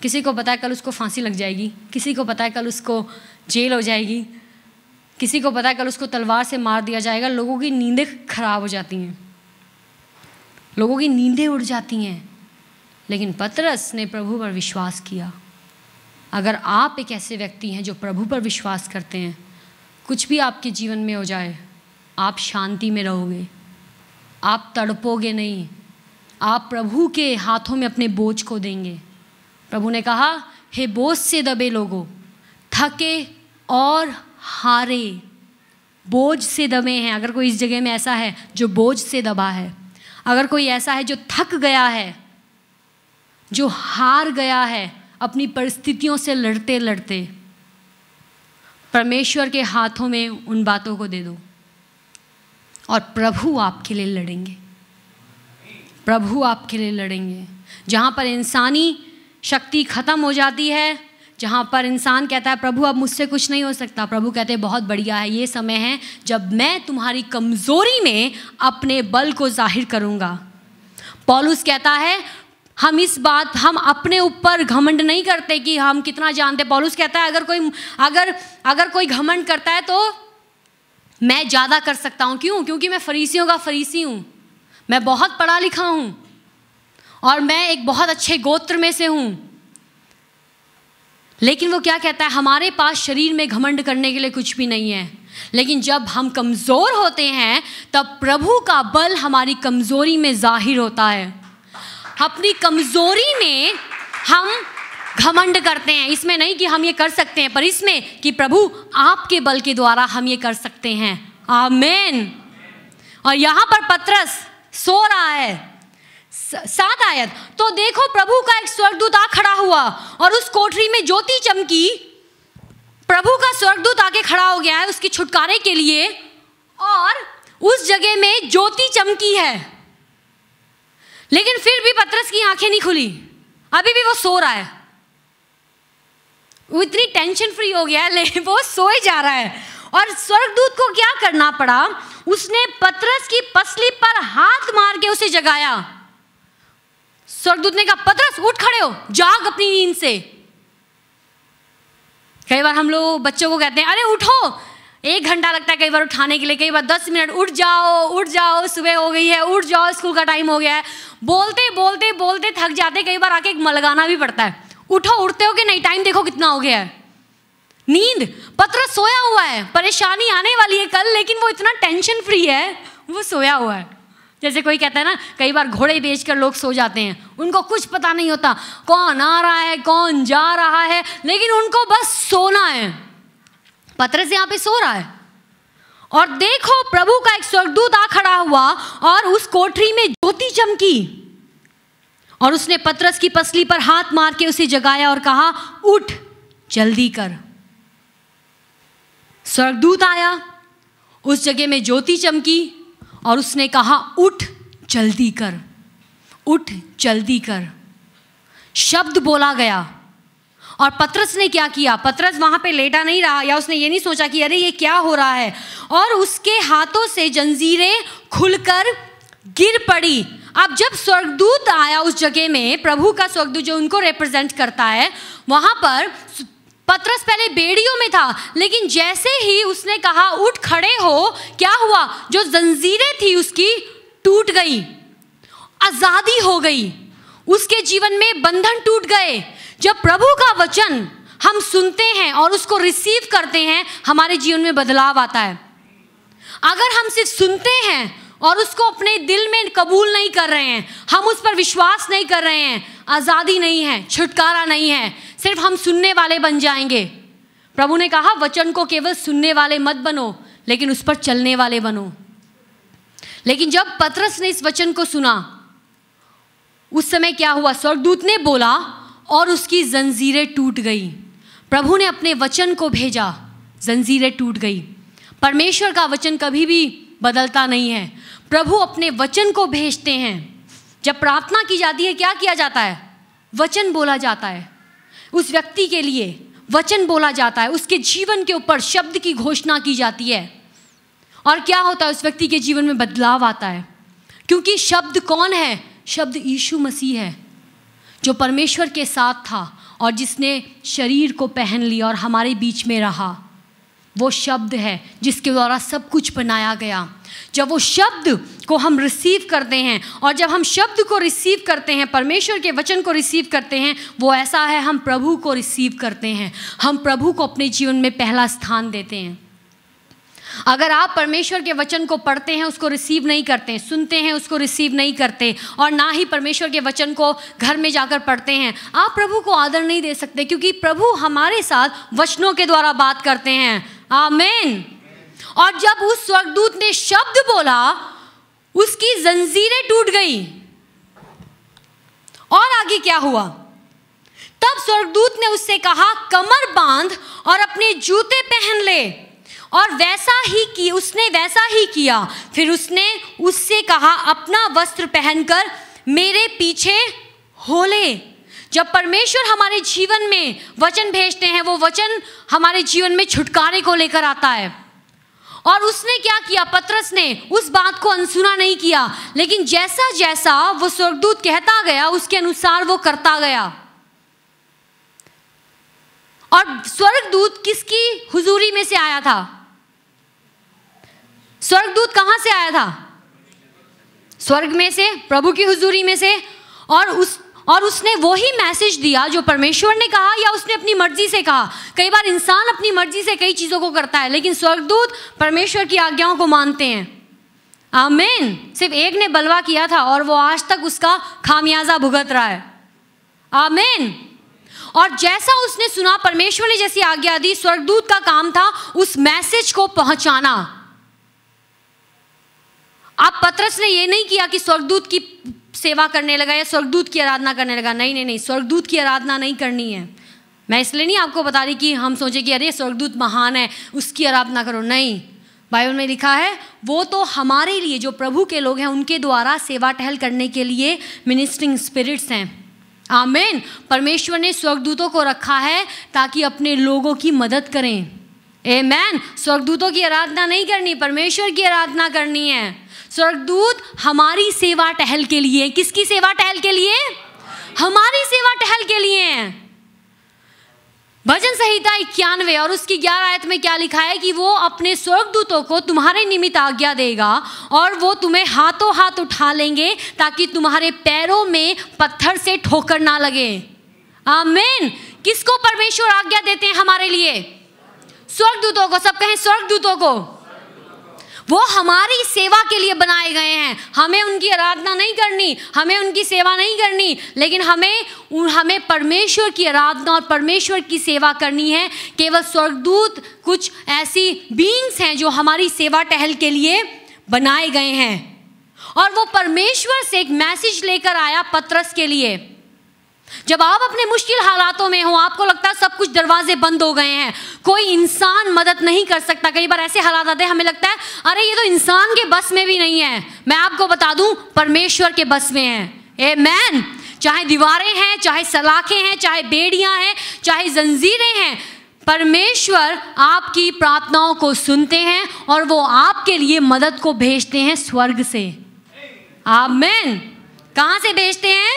किसी को पता है कल उसको फांसी लग जाएगी, किसी को पता है कल उसको जेल हो जाएगी, किसी को पता है कल उसको तलवार से मार दिया जाएगा। लोगों की नींदें खराब हो जाती हैं, लोगों की नींदें उड़ जाती हैं। लेकिन पतरस ने प्रभु पर विश्वास किया। अगर आप एक ऐसे व्यक्ति हैं जो प्रभु पर विश्वास करते हैं, कुछ भी आपके जीवन में हो जाए, आप शांति में रहोगे, आप तड़पोगे नहीं, आप प्रभु के हाथों में अपने बोझ को देंगे। प्रभु ने कहा, हे बोझ से दबे लोगों, थके और हारे, बोझ से दबे हैं। अगर कोई इस जगह में ऐसा है जो बोझ से दबा है, अगर कोई ऐसा है जो थक गया है, जो हार गया है अपनी परिस्थितियों से लड़ते लड़ते, परमेश्वर के हाथों में उन बातों को दे दो और प्रभु आपके लिए लड़ेंगे। प्रभु आपके लिए लड़ेंगे। जहाँ पर इंसानी शक्ति खत्म हो जाती है, जहाँ पर इंसान कहता है प्रभु अब मुझसे कुछ नहीं हो सकता, प्रभु कहते हैं बहुत बढ़िया है, ये समय है जब मैं तुम्हारी कमज़ोरी में अपने बल को जाहिर करूँगा। पौलुस कहता है हम अपने ऊपर घमंड नहीं करते कि हम कितना जानते। पौलुस कहता है अगर कोई घमंड करता है तो मैं ज़्यादा कर सकता हूँ। क्यों? क्योंकि मैं फरीसियों का फरीसी हूँ, मैं बहुत पढ़ा लिखा हूँ और मैं एक बहुत अच्छे गोत्र में से हूँ। लेकिन वो क्या कहता है, हमारे पास शरीर में घमंड करने के लिए कुछ भी नहीं है, लेकिन जब हम कमज़ोर होते हैं तब प्रभु का बल हमारी कमज़ोरी में जाहिर होता है। अपनी कमज़ोरी में हम घमंड करते हैं, इसमें नहीं कि हम ये कर सकते हैं, पर इसमें कि प्रभु आपके बल के द्वारा हम ये कर सकते हैं। आमीन। और यहाँ पर पतरस सो रहा है। 7 आयत, तो देखो प्रभु का एक स्वर्गदूत आ खड़ा हुआ और उस कोठरी में ज्योति चमकी। प्रभु का स्वर्गदूत आके खड़ा हो गया है उसके छुटकारे के लिए, और उस जगह में ज्योति चमकी है। लेकिन फिर भी पतरस की आंखें नहीं खुली, अभी भी वो सो रहा है। वो इतनी टेंशन फ्री हो गया है, लेकिन वो सोए जा रहा है। और स्वर्गदूत को क्या करना पड़ा, उसने पतरस की पसली पर हाथ मार के उसे जगाया। स्वर्गदूत ने कहा, पतरस उठ खड़े हो, जाग अपनी नींद से। कई बार हम लोग बच्चों को कहते हैं, अरे उठो, 1 घंटा लगता है कई बार उठाने के लिए, कई बार 10 मिनट, उठ जाओ सुबह हो गई है, उठ जाओ स्कूल का टाइम हो गया है। बोलते बोलते बोलते थक जाते, कई बार आके एक मलगाना भी पड़ता है, उठो, उठते हो कि नहीं, टाइम देखो कितना हो गया है। नींद, पतरस सोया हुआ है, परेशानी आने वाली है कल, लेकिन वो इतना टेंशन फ्री है, वो सोया हुआ है। जैसे कोई कहता है ना, कई बार घोड़े बेचकर लोग सो जाते हैं, उनको कुछ पता नहीं होता कौन आ रहा है कौन जा रहा है, लेकिन उनको बस सोना है। पतरस यहाँ पे सो रहा है, और देखो प्रभु का एक स्वर्गदूत आ खड़ा हुआ और उस कोठरी में ज्योति चमकी, और उसने पतरस की पसली पर हाथ मार के उसे जगाया और कहा, उठ जल्दी कर। स्वर्गदूत आया, उस जगह में ज्योति चमकी और उसने कहा, उठ जल्दी कर, उठ जल्दी कर। शब्द बोला गया, और पतरस ने क्या किया? पतरस वहां पे लेटा नहीं रहा, या उसने ये नहीं सोचा कि अरे ये क्या हो रहा है, और उसके हाथों से जंजीरें खुलकर गिर पड़ी। अब जब स्वर्गदूत आया उस जगह में, प्रभु का स्वर्गदूत जो उनको रिप्रेजेंट करता है, वहां पर पतरस पहले बेड़ियों में था, लेकिन जैसे ही उसने कहा उठ खड़े हो, क्या हुआ? जो जंजीरें थी उसकी टूट गई, आजादी हो गई, उसके जीवन में बंधन टूट गए। जब प्रभु का वचन हम सुनते हैं और उसको रिसीव करते हैं, हमारे जीवन में बदलाव आता है। अगर हम सिर्फ सुनते हैं और उसको अपने दिल में कबूल नहीं कर रहे हैं, हम उस पर विश्वास नहीं कर रहे हैं, आज़ादी नहीं है, छुटकारा नहीं है, सिर्फ हम सुनने वाले बन जाएंगे। प्रभु ने कहा, वचन को केवल सुनने वाले मत बनो, लेकिन उस पर चलने वाले बनो। लेकिन जब पतरस ने इस वचन को सुना, उस समय क्या हुआ? स्वर्गदूत ने बोला और उसकी जंजीरें टूट गई। प्रभु ने अपने वचन को भेजा, जंजीरें टूट गई। परमेश्वर का वचन कभी भी बदलता नहीं है। प्रभु अपने वचन को भेजते हैं। जब प्रार्थना की जाती है, क्या किया जाता है? वचन बोला जाता है। उस व्यक्ति के लिए वचन बोला जाता है, उसके जीवन के ऊपर शब्द की घोषणा की जाती है, और क्या होता है? उस व्यक्ति के जीवन में बदलाव आता है। क्योंकि शब्द कौन है? शब्द यीशु मसीह है, जो परमेश्वर के साथ था और जिसने शरीर को पहन लिया और हमारे बीच में रहा। वो शब्द है जिसके द्वारा सब कुछ बनाया गया। जब वो शब्द को हम रिसीव करते हैं, और जब हम शब्द को रिसीव करते हैं, परमेश्वर के वचन को रिसीव करते हैं, वो ऐसा है, हम प्रभु को रिसीव करते हैं, हम प्रभु को अपने जीवन में पहला स्थान देते हैं। अगर आप परमेश्वर के वचन को पढ़ते हैं, उसको रिसीव नहीं करते, सुनते हैं, उसको रिसीव नहीं करते, और ना ही परमेश्वर के वचन को घर में जाकर पढ़ते हैं, आप प्रभु को आदर नहीं दे सकते, क्योंकि प्रभु हमारे साथ वचनों के द्वारा बात करते हैं। आमीन। और जब उस स्वर्गदूत ने शब्द बोला, उसकी जंजीरें टूट गई। और आगे क्या हुआ? तब स्वर्गदूत ने उससे कहा, कमर बांध और अपने जूते पहन ले। और उसने वैसा ही किया। फिर उसने उससे कहा, अपना वस्त्र पहनकर मेरे पीछे हो ले। जब परमेश्वर हमारे जीवन में वचन भेजते हैं, वो वचन हमारे जीवन में छुटकारे को लेकर आता है। और उसने क्या किया? पतरस ने उस बात को अनसुना नहीं किया, लेकिन जैसा जैसा वो स्वर्गदूत कहता गया, उसके अनुसार वो करता गया। और स्वर्गदूत किसकी हुजूरी में से आया था? स्वर्गदूत कहां से आया था? स्वर्ग में से, प्रभु की हुजूरी में से। और उसने वही मैसेज दिया जो परमेश्वर ने कहा, या उसने अपनी मर्जी से कहा। कई बार इंसान अपनी मर्जी से कई चीज़ों को करता है, लेकिन स्वर्गदूत परमेश्वर की आज्ञाओं को मानते हैं। आमीन। सिर्फ एक ने बलवा किया था और वो आज तक उसका खामियाजा भुगत रहा है। आमीन। और जैसा उसने सुना, परमेश्वर ने जैसी आज्ञा दी, स्वर्गदूत का काम था उस मैसेज को पहुंचाना। अब पतरस ने ये नहीं किया कि स्वर्गदूत की सेवा करने लगा या स्वर्गदूत की आराधना करने लगा। नहीं, स्वर्गदूत की आराधना नहीं करनी है। मैं इसलिए नहीं आपको बता रही कि हम सोचे कि अरे स्वर्गदूत महान है, उसकी आराधना करो। नहीं, बाइबल में लिखा है, वो तो हमारे लिए, जो प्रभु के लोग हैं, उनके द्वारा सेवा टहल करने के लिए मिनिस्ट्रिंग स्पिरिट्स हैं। आमीन। परमेश्वर ने स्वर्गदूतों को रखा है ताकि अपने लोगों की मदद करें। आमीन। स्वर्गदूतों की आराधना नहीं करनी, परमेश्वर की आराधना करनी है। स्वर्गदूत हमारी सेवा टहल के लिए। किसकी सेवा टहल के लिए? हमारी सेवा टहल के लिए हैं। भजन संहिता 91 और उसकी 11 आयत में क्या लिखा है कि वो अपने स्वर्गदूतों को तुम्हारे निमित्त आज्ञा देगा और वो तुम्हें हाथों हाथ उठा लेंगे ताकि तुम्हारे पैरों में पत्थर से ठोकर ना लगे। आमीन। किसको परमेश्वर आज्ञा देते हैं हमारे लिए? स्वर्गदूतों को। सब कहें स्वर्गदूतों को। वो हमारी सेवा के लिए बनाए गए हैं। हमें उनकी आराधना नहीं करनी, हमें उनकी सेवा नहीं करनी, लेकिन हमें परमेश्वर की आराधना और परमेश्वर की सेवा करनी है। केवल स्वर्गदूत कुछ ऐसी बीइंग्स हैं जो हमारी सेवा टहल के लिए बनाए गए हैं। और वो परमेश्वर से एक मैसेज लेकर आया पतरस के लिए। जब आप अपने मुश्किल हालातों में हो, आपको लगता है सब कुछ दरवाजे बंद हो गए हैं, कोई इंसान मदद नहीं कर सकता। कई बार ऐसे हालात आते हैं हमें लगता है अरे ये तो इंसान के बस में भी नहीं है। मैं आपको बता दूं परमेश्वर के बस में है। आमीन। चाहे दीवारें हैं, चाहे सलाखें हैं, चाहे बेड़ियां हैं, चाहे जंजीरें हैं, परमेश्वर आपकी प्रार्थनाओं को सुनते हैं और वो आपके लिए मदद को भेजते हैं स्वर्ग से। आमीन। कहां से भेजते हैं?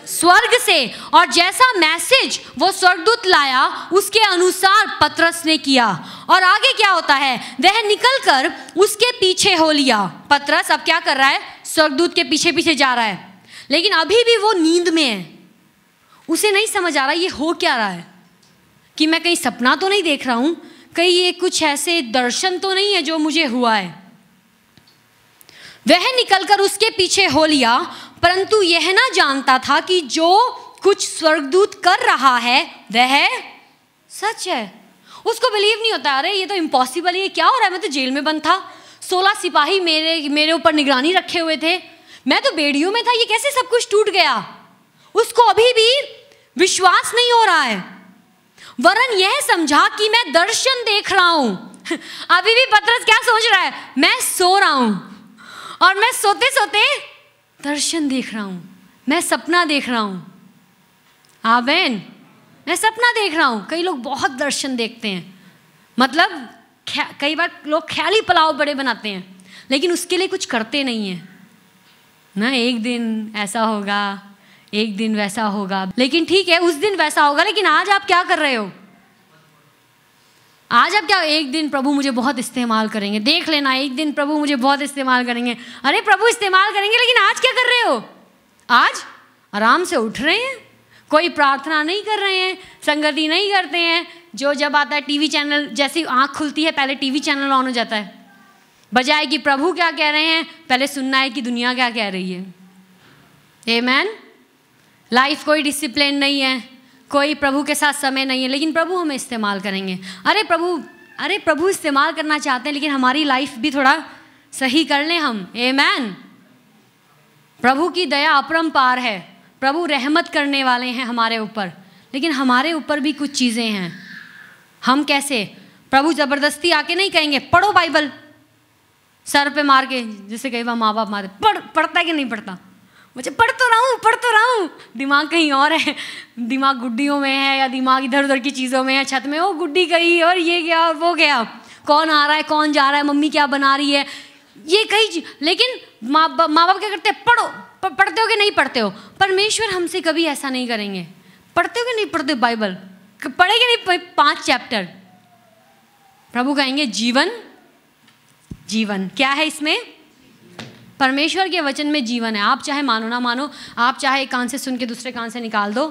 स्वर्ग से। और जैसा मैसेज वो स्वर्गदूत लाया उसके अनुसार पतरस ने किया। और आगे क्या होता है? वह निकलकर उसके पीछे हो लिया। पतरस अब क्या कर रहा है? स्वर्गदूत के पीछे पीछे जा रहा है, लेकिन अभी भी वो नींद में है। उसे नहीं समझ आ रहा ये हो क्या रहा है, कि मैं कहीं सपना तो नहीं देख रहा हूं, कहीं ये कुछ ऐसे दर्शन तो नहीं है जो मुझे हुआ है। वह निकलकर उसके पीछे हो लिया, परंतु यह ना जानता था कि जो कुछ स्वर्गदूत कर रहा है वह सच है। उसको बिलीव नहीं होता, अरे ये तो इम्पॉसिबल है, ये क्या हो रहा है? मैं तो जेल में बंद था, 16 सिपाही मेरे ऊपर निगरानी रखे हुए थे, मैं तो बेड़ियों में था, ये कैसे सब कुछ टूट गया? उसको अभी भी विश्वास नहीं हो रहा है, वरन यह समझा कि मैं दर्शन देख रहा हूं। अभी भी पतरस क्या सोच रहा है? मैं सो रहा हूं और मैं सोते सोते दर्शन देख रहा हूं, मैं सपना देख रहा हूं। आमीन। मैं सपना देख रहा हूं। कई लोग बहुत दर्शन देखते हैं, मतलब कई बार लोग ख्याली पुलाव बड़े बनाते हैं, लेकिन उसके लिए कुछ करते नहीं हैं ना। एक दिन ऐसा होगा, एक दिन वैसा होगा, लेकिन ठीक है उस दिन वैसा होगा, लेकिन आज आप क्या कर रहे हो? आज आप क्या? एक दिन प्रभु मुझे बहुत इस्तेमाल करेंगे, देख लेना, एक दिन प्रभु मुझे बहुत इस्तेमाल करेंगे। अरे प्रभु इस्तेमाल करेंगे, लेकिन आज क्या कर रहे हो? आज आराम से उठ रहे हैं, कोई प्रार्थना नहीं कर रहे हैं, संगति नहीं करते हैं। जो जब आता है टीवी चैनल, जैसी आँख खुलती है पहले टीवी चैनल ऑन हो जाता है, बजाय कि प्रभु क्या कह रहे हैं पहले सुनना है कि दुनिया क्या कह रही है। आमीन। लाइफ कोई डिसिप्लिन नहीं है, कोई प्रभु के साथ समय नहीं है, लेकिन प्रभु हमें इस्तेमाल करेंगे। अरे प्रभु इस्तेमाल करना चाहते हैं, लेकिन हमारी लाइफ भी थोड़ा सही कर लें हम। आमीन। प्रभु की दया अपरंपार है, प्रभु रहमत करने वाले हैं हमारे ऊपर, लेकिन हमारे ऊपर भी कुछ चीज़ें हैं। हम कैसे? प्रभु ज़बरदस्ती आके नहीं कहेंगे पढ़ो बाइबल, सर पे मार के, जैसे कई बार माँ बाप मारे, पढ़ता है कि नहीं पढ़ता? मुझे पढ़ तो रहा हूँ, दिमाग कहीं और है, दिमाग गुड्डियों में है या दिमाग इधर उधर की चीज़ों में है, छत में वो गुड्डी गई और ये गया और वो गया, कौन आ रहा है कौन जा रहा है, मम्मी क्या बना रही है, ये कई। लेकिन माँ बाप क्या करते हैं? पढ़ो। पढ़ते हो कि नहीं पढ़ते हो? परमेश्वर हमसे कभी ऐसा नहीं करेंगे। पढ़ते हो कि नहीं पढ़ते बाइबल? पढ़े कि नहीं 5 चैप्टर? प्रभु कहेंगे जीवन। जीवन क्या है इसमें? परमेश्वर के वचन में जीवन है। आप चाहे मानो ना मानो, आप चाहे एक कान से सुन के दूसरे कान से निकाल दो,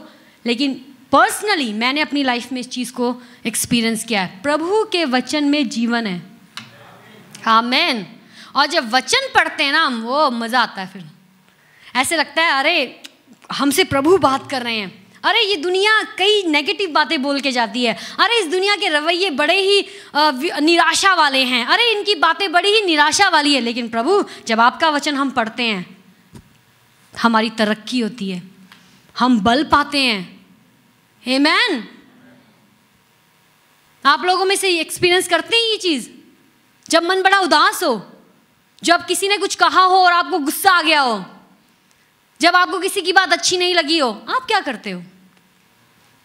लेकिन पर्सनली मैंने अपनी लाइफ में इस चीज़ को एक्सपीरियंस किया है। प्रभु के वचन में जीवन है। आमीन। और जब वचन पढ़ते हैं ना हम, वो मज़ा आता है। फिर ऐसे लगता है अरे हमसे प्रभु बात कर रहे हैं। अरे ये दुनिया कई नेगेटिव बातें बोल के जाती है, अरे इस दुनिया के रवैये बड़े ही निराशा वाले हैं, अरे इनकी बातें बड़ी ही निराशा वाली है, लेकिन प्रभु जब आपका वचन हम पढ़ते हैं, हमारी तरक्की होती है, हम बल पाते हैं। आमीन। आप लोगों में से एक्सपीरियंस करते हैं ये चीज़? जब मन बड़ा उदास हो, जब किसी ने कुछ कहा हो और आपको गुस्सा आ गया हो, जब आपको किसी की बात अच्छी नहीं लगी हो, आप क्या करते हो?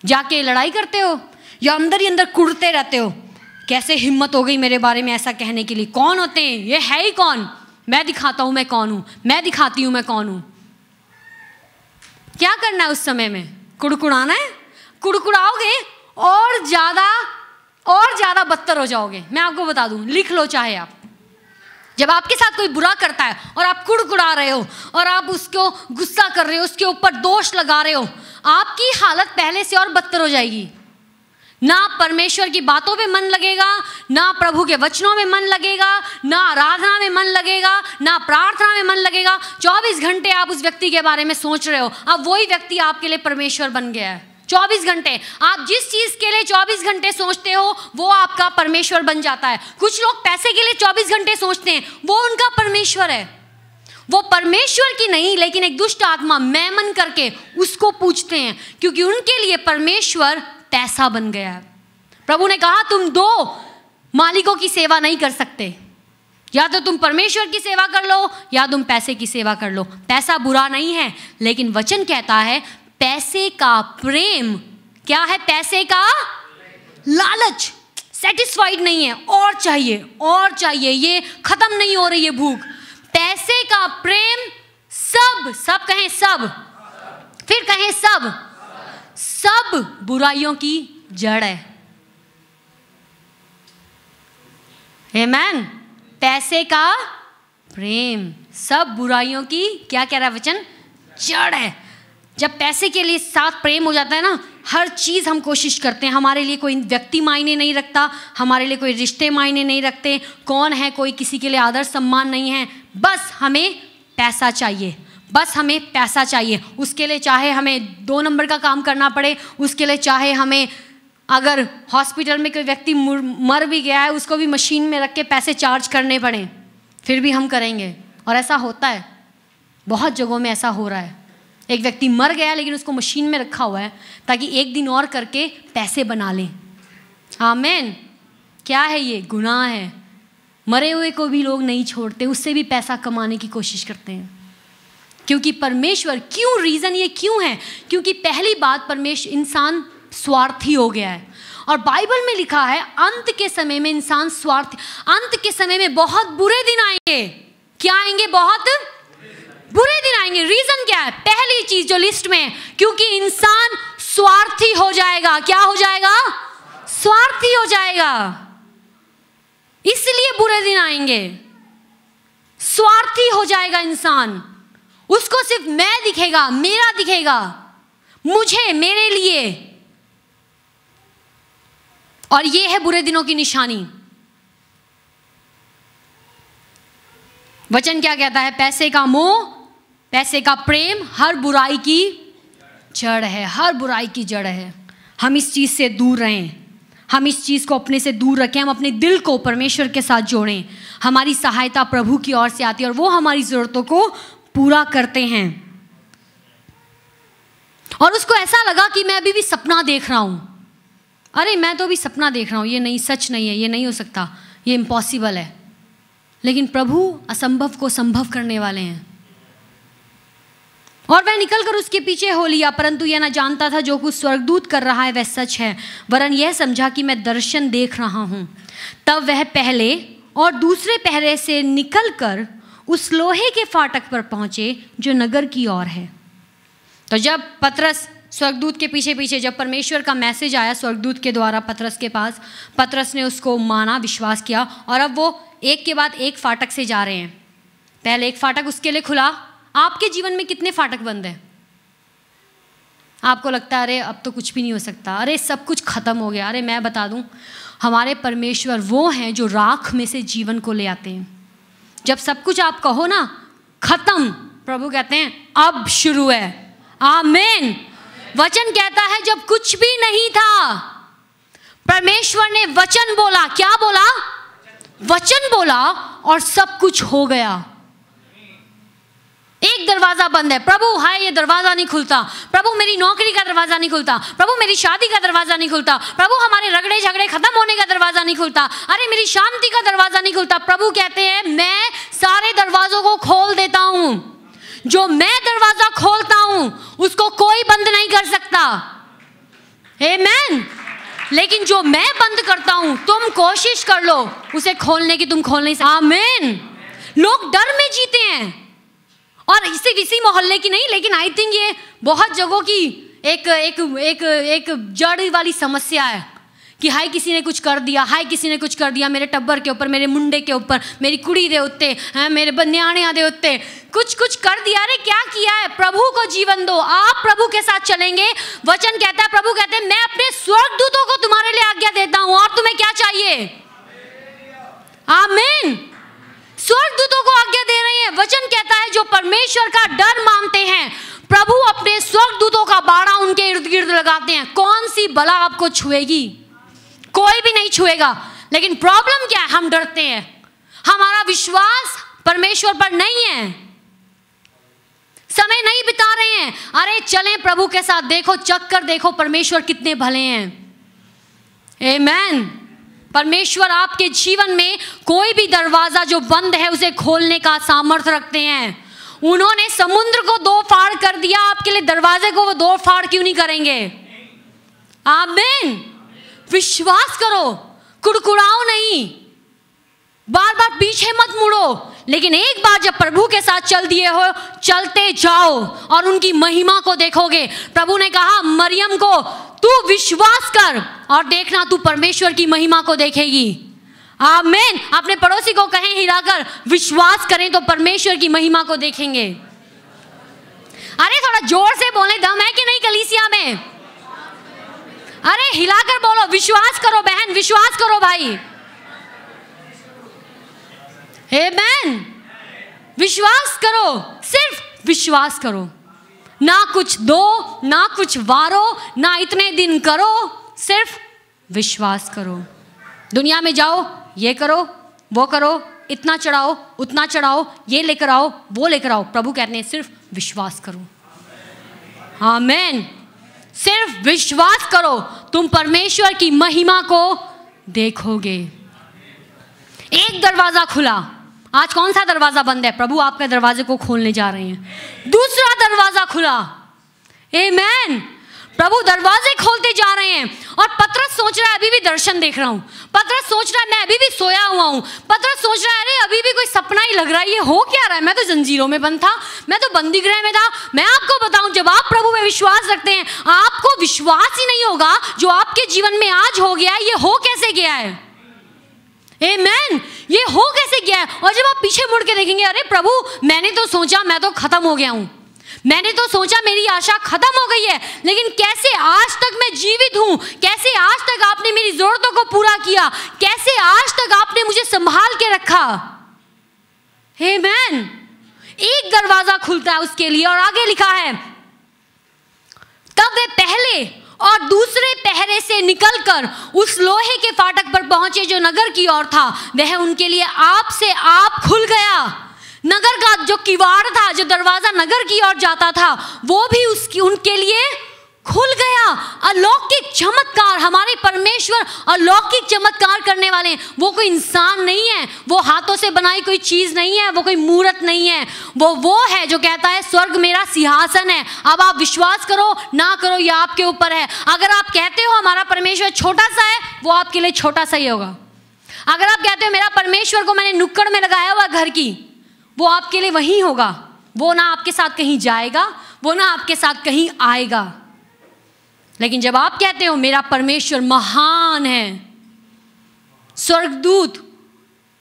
जाके लड़ाई करते हो या अंदर ही अंदर कुड़ते रहते हो? कैसे हिम्मत हो गई मेरे बारे में ऐसा कहने के लिए? कौन होते हैं ये? है ही कौन? मैं दिखाता हूं मैं कौन हूं, मैं दिखाती हूं मैं कौन हूं। क्या करना है उस समय में? कुड़कुड़ाना है? कुड़कुड़ाओगे और ज़्यादा बदतर हो जाओगे। मैं आपको बता दूं, लिख लो चाहे आप। जब आपके साथ कोई बुरा करता है और आप कुड़कुड़ा रहे हो और आप उसको गुस्सा कर रहे हो, उसके ऊपर दोष लगा रहे हो, आपकी हालत पहले से और बदतर हो जाएगी। ना परमेश्वर की बातों में मन लगेगा, ना प्रभु के वचनों में मन लगेगा, ना आराधना में मन लगेगा, ना प्रार्थना में मन लगेगा। 24 घंटे आप उस व्यक्ति के बारे में सोच रहे हो, अब वही व्यक्ति आपके लिए परमेश्वर बन गया है। 24 घंटे आप जिस चीज के लिए 24 घंटे सोचते हो वो आपका परमेश्वर बन जाता है। कुछ लोग पैसे के लिए 24 घंटे सोचते हैं, वो उनका परमेश्वर है। वो परमेश्वर की नहीं, लेकिन एक दुष्ट आत्मा मैमन करके उसको पूछते हैं, क्योंकि उनके लिए परमेश्वर पैसा बन गया है। प्रभु ने कहा तुम दो मालिकों की सेवा नहीं कर सकते, या तो तुम परमेश्वर की सेवा कर लो या तुम पैसे की सेवा कर लो। पैसा बुरा नहीं है, लेकिन वचन कहता है पैसे का प्रेम क्या है? पैसे का लालच, सेटिस्फाइड नहीं है, और चाहिए, ये खत्म नहीं हो रही है भूख। पैसे का प्रेम सब कहें सब, फिर कहें सब बुराइयों की जड़ है। आमेन। पैसे का प्रेम सब बुराइयों की क्या कह रहा है वचन? जड़ है। जब पैसे के लिए साथ प्रेम हो जाता है ना, हर चीज़ हम कोशिश करते हैं। हमारे लिए कोई व्यक्ति मायने नहीं रखता, हमारे लिए कोई रिश्ते मायने नहीं रखते, कौन है कोई किसी के लिए आदर सम्मान नहीं है। बस हमें पैसा चाहिए, बस हमें पैसा चाहिए। उसके लिए चाहे हमें 2 नंबर का काम करना पड़े, उसके लिए चाहे हमें अगर हॉस्पिटल में कोई व्यक्ति मर भी गया है उसको भी मशीन में रख के पैसे चार्ज करने पड़े, फिर भी हम करेंगे। और ऐसा होता है, बहुत जगहों में ऐसा हो रहा है। एक व्यक्ति मर गया लेकिन उसको मशीन में रखा हुआ है ताकि एक दिन और करके पैसे बना लें। आमीन। क्या है ये? गुनाह है। मरे हुए को भी लोग नहीं छोड़ते, उससे भी पैसा कमाने की कोशिश करते हैं। क्योंकि परमेश्वर, क्यों? रीज़न ये क्यों है? क्योंकि पहली बात, परमेश्वर, इंसान स्वार्थी हो गया है। और बाइबल में लिखा है अंत के समय में इंसान स्वार्थी, अंत के समय में बहुत बुरे दिन आएंगे। क्या आएंगे? बहुत बुरे दिन आएंगे। रीजन क्या है? पहली चीज जो लिस्ट में, क्योंकि इंसान स्वार्थी हो जाएगा। क्या हो जाएगा? स्वार्थी हो जाएगा, इसलिए बुरे दिन आएंगे। स्वार्थी हो जाएगा इंसान, उसको सिर्फ मैं दिखेगा, मेरा दिखेगा, मुझे, मेरे लिए। और ये है बुरे दिनों की निशानी। वचन क्या कहता है? पैसे का मोह, पैसे का प्रेम हर बुराई की जड़ है, हर बुराई की जड़ है। हम इस चीज़ से दूर रहें, हम इस चीज़ को अपने से दूर रखें, हम अपने दिल को परमेश्वर के साथ जोड़ें। हमारी सहायता प्रभु की ओर से आती है और वो हमारी ज़रूरतों को पूरा करते हैं। और उसको ऐसा लगा कि मैं अभी भी सपना देख रहा हूँ। अरे मैं तो अभी सपना देख रहा हूँ, ये नहीं, सच नहीं है, ये नहीं हो सकता, ये इम्पॉसिबल है। लेकिन प्रभु असंभव को संभव करने वाले हैं। और वह निकलकर उसके पीछे हो लिया, परंतु यह न जानता था जो कुछ स्वर्गदूत कर रहा है वह सच है, वरन यह समझा कि मैं दर्शन देख रहा हूँ। तब वह पहले और दूसरे पहरे से निकलकर उस लोहे के फाटक पर पहुँचे जो नगर की ओर है। तो जब पतरस स्वर्गदूत के पीछे पीछे, जब परमेश्वर का मैसेज आया स्वर्गदूत के द्वारा पतरस के पास, पतरस ने उसको माना, विश्वास किया, और अब वो एक के बाद एक फाटक से जा रहे हैं। पहले एक फाटक उसके लिए खुला। आपके जीवन में कितने फाटक बंद हैं? आपको लगता है अरे अब तो कुछ भी नहीं हो सकता, अरे सब कुछ खत्म हो गया। अरे मैं बता दूं, हमारे परमेश्वर वो हैं जो राख में से जीवन को ले आते हैं। जब सब कुछ आप कहो ना खत्म, प्रभु कहते हैं अब शुरू है। आमीन। वचन कहता है जब कुछ भी नहीं था, परमेश्वर ने वचन बोला। क्या बोला? वचन बोला और सब कुछ हो गया। एक दरवाजा बंद है, प्रभु हाय ये दरवाजा नहीं खुलता, प्रभु मेरी नौकरी का दरवाजा नहीं खुलता, प्रभु मेरी शादी का दरवाजा नहीं खुलता, प्रभु हमारे रगड़े झगड़े खत्म होने का दरवाजा नहीं खुलता, अरे मेरी शांति का दरवाजा नहीं खुलता। प्रभु कहते हैं मैं सारे दरवाजों को खोल देता हूं। जो मैं दरवाजा खोलता हूं उसको कोई बंद नहीं कर सकता। आमीन। लेकिन जो मैं बंद करता हूं तुम कोशिश कर लो उसे खोलने की, तुम खोल नहीं सकते। आमीन। लोग डर में जीते हैं, और सिर्फ इसी मोहल्ले की नहीं, लेकिन आई थिंक ये बहुत जगहों की एक जड़ वाली समस्या है कि हाय किसी ने कुछ कर दिया, हाय किसी ने कुछ कर दिया मेरे टब्बर के ऊपर, मेरे मुंडे के ऊपर, मेरी कुड़ी दे उत्ते हैं, मेरे न्याणिया दे उत्ते कुछ कर दिया। अरे क्या किया है? प्रभु को जीवन दो, आप प्रभु के साथ चलेंगे। वचन कहता है, प्रभु कहते हैं मैं अपने स्वर्गदूतों को तुम्हारे लिए आज्ञा देता हूं, और तुम्हें क्या चाहिए? आमीन। स्वर्गदूतों को आज्ञा दे रही है। वचन कहता है जो परमेश्वर का डर मानते हैं, प्रभु अपने स्वर्गदूतों का बाड़ा उनके इर्द गिर्द लगाते हैं। कौन सी बला आपको छुएगी? कोई भी नहीं छुएगा। लेकिन प्रॉब्लम क्या है? हम डरते हैं, हमारा विश्वास परमेश्वर पर नहीं है, समय नहीं बिता रहे हैं। अरे चलें प्रभु के साथ, देखो चख कर देखो परमेश्वर कितने भले हैं। आमीन। परमेश्वर आपके जीवन में कोई भी दरवाजा जो बंद है उसे खोलने का सामर्थ्य रखते हैं। उन्होंने समुद्र को दो फाड़ कर दिया, आपके लिए दरवाजे को वो दो फाड़ क्यों नहीं करेंगे? आमीन। विश्वास करो, कुड़कुड़ाओ नहीं, बार बार पीछे मत मुड़ो, लेकिन एक बार जब प्रभु के साथ चल दिए हो, चलते जाओ और उनकी महिमा को देखोगे। प्रभु ने कहा मरियम को तू विश्वास कर और देखना तू परमेश्वर की महिमा को देखेगी। आमीन। अपने पड़ोसी को कहें हिलाकर, विश्वास करें तो परमेश्वर की महिमा को देखेंगे। अरे थोड़ा जोर से बोले, दम है कि नहीं कलीसिया में? अरे हिलाकर बोलो, विश्वास करो बहन, विश्वास करो भाई। आमीन। विश्वास करो, सिर्फ विश्वास करो, ना कुछ दो, ना कुछ वारो, ना इतने दिन करो, सिर्फ विश्वास करो। दुनिया में जाओ, ये करो, वो करो, इतना चढ़ाओ, उतना चढ़ाओ, ये लेकर आओ, वो लेकर आओ। प्रभु कहते हैं सिर्फ विश्वास करो। आमीन। सिर्फ विश्वास करो, तुम परमेश्वर की महिमा को देखोगे। एक दरवाजा खुला, आज कौन सा दरवाजा बंद है? प्रभु आपके दरवाजे को खोलने जा रहे हैं। दूसरा दरवाजा खुला। आमीन। प्रभु दरवाजे खोलते जा रहे हैं। और पतरस सोच रहा है अभी भी दर्शन देख रहा हूं। पतरस सोच रहा है मैं अभी भी सोया हुआ हूं। पतरस सोच रहा है अरे अभी भी कोई सपना ही लग रहा है, ये हो क्या रहा है? मैं तो जंजीरों में बंद था, मैं तो बंदी गृह में था। मैं आपको बताऊं, जब आप प्रभु में विश्वास रखते हैं, आपको विश्वास ही नहीं होगा जो आपके जीवन में आज हो गया है, ये हो कैसे गया है? आमीन। ये हो कैसे गया है? और जब आप पीछे मुड़ के देखेंगे, अरे प्रभु मैंने तो सोचा मैं तो खत्म हो गया हूं, मैंने तो सोचा मेरी आशा खत्म हो गई है, लेकिन कैसे आज तक मैं जीवित हूं? कैसे आज तक आपने मेरी जरूरतों को पूरा किया? कैसे आज तक आपने मुझे संभाल के रखा? आमीन। एक दरवाजा खुलता है उसके लिए, और आगे लिखा है तब वे पहले और दूसरे पहरे से निकलकर उस लोहे के फाटक पर पहुंचे जो नगर की ओर था। वह उनके लिए आप से आप खुल गया। नगर का जो किवाड़ था, जो दरवाजा नगर की ओर जाता था, वो भी उनके लिए खुल गया। अलौकिक चमत्कार, हमारे परमेश्वर अलौकिक चमत्कार करने वाले हैं। वो कोई इंसान नहीं है, वो हाथों से बनाई कोई चीज नहीं है, वो कोई मूर्त नहीं है। वो है जो कहता है स्वर्ग मेरा सिंहासन है। अब आप विश्वास करो ना करो, ये आपके ऊपर है। अगर आप कहते हो हमारा परमेश्वर छोटा सा है, वो आपके लिए छोटा सा ही होगा। अगर आप कहते हो मेरा परमेश्वर को मैंने नुक्कड़ में लगाया हुआ घर की, वो आपके लिए वही होगा। वो ना आपके साथ कहीं जाएगा, वो ना आपके साथ कहीं आएगा। लेकिन जब आप कहते हो मेरा परमेश्वर महान है, स्वर्गदूत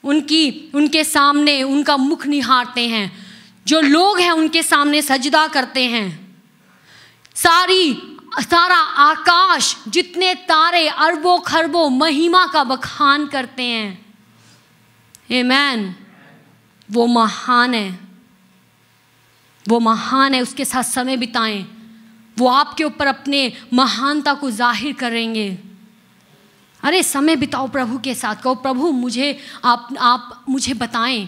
उनके सामने उनका मुख निहारते हैं, जो लोग हैं उनके सामने सजदा करते हैं, सारा आकाश जितने तारे अरबों खरबों महिमा का बखान करते हैं। आमीन। वो महान है, वो महान है। उसके साथ समय बिताएं, वो आपके ऊपर अपने महानता को जाहिर करेंगे। अरे समय बिताओ प्रभु के साथ, कहो प्रभु मुझे आप मुझे बताएं।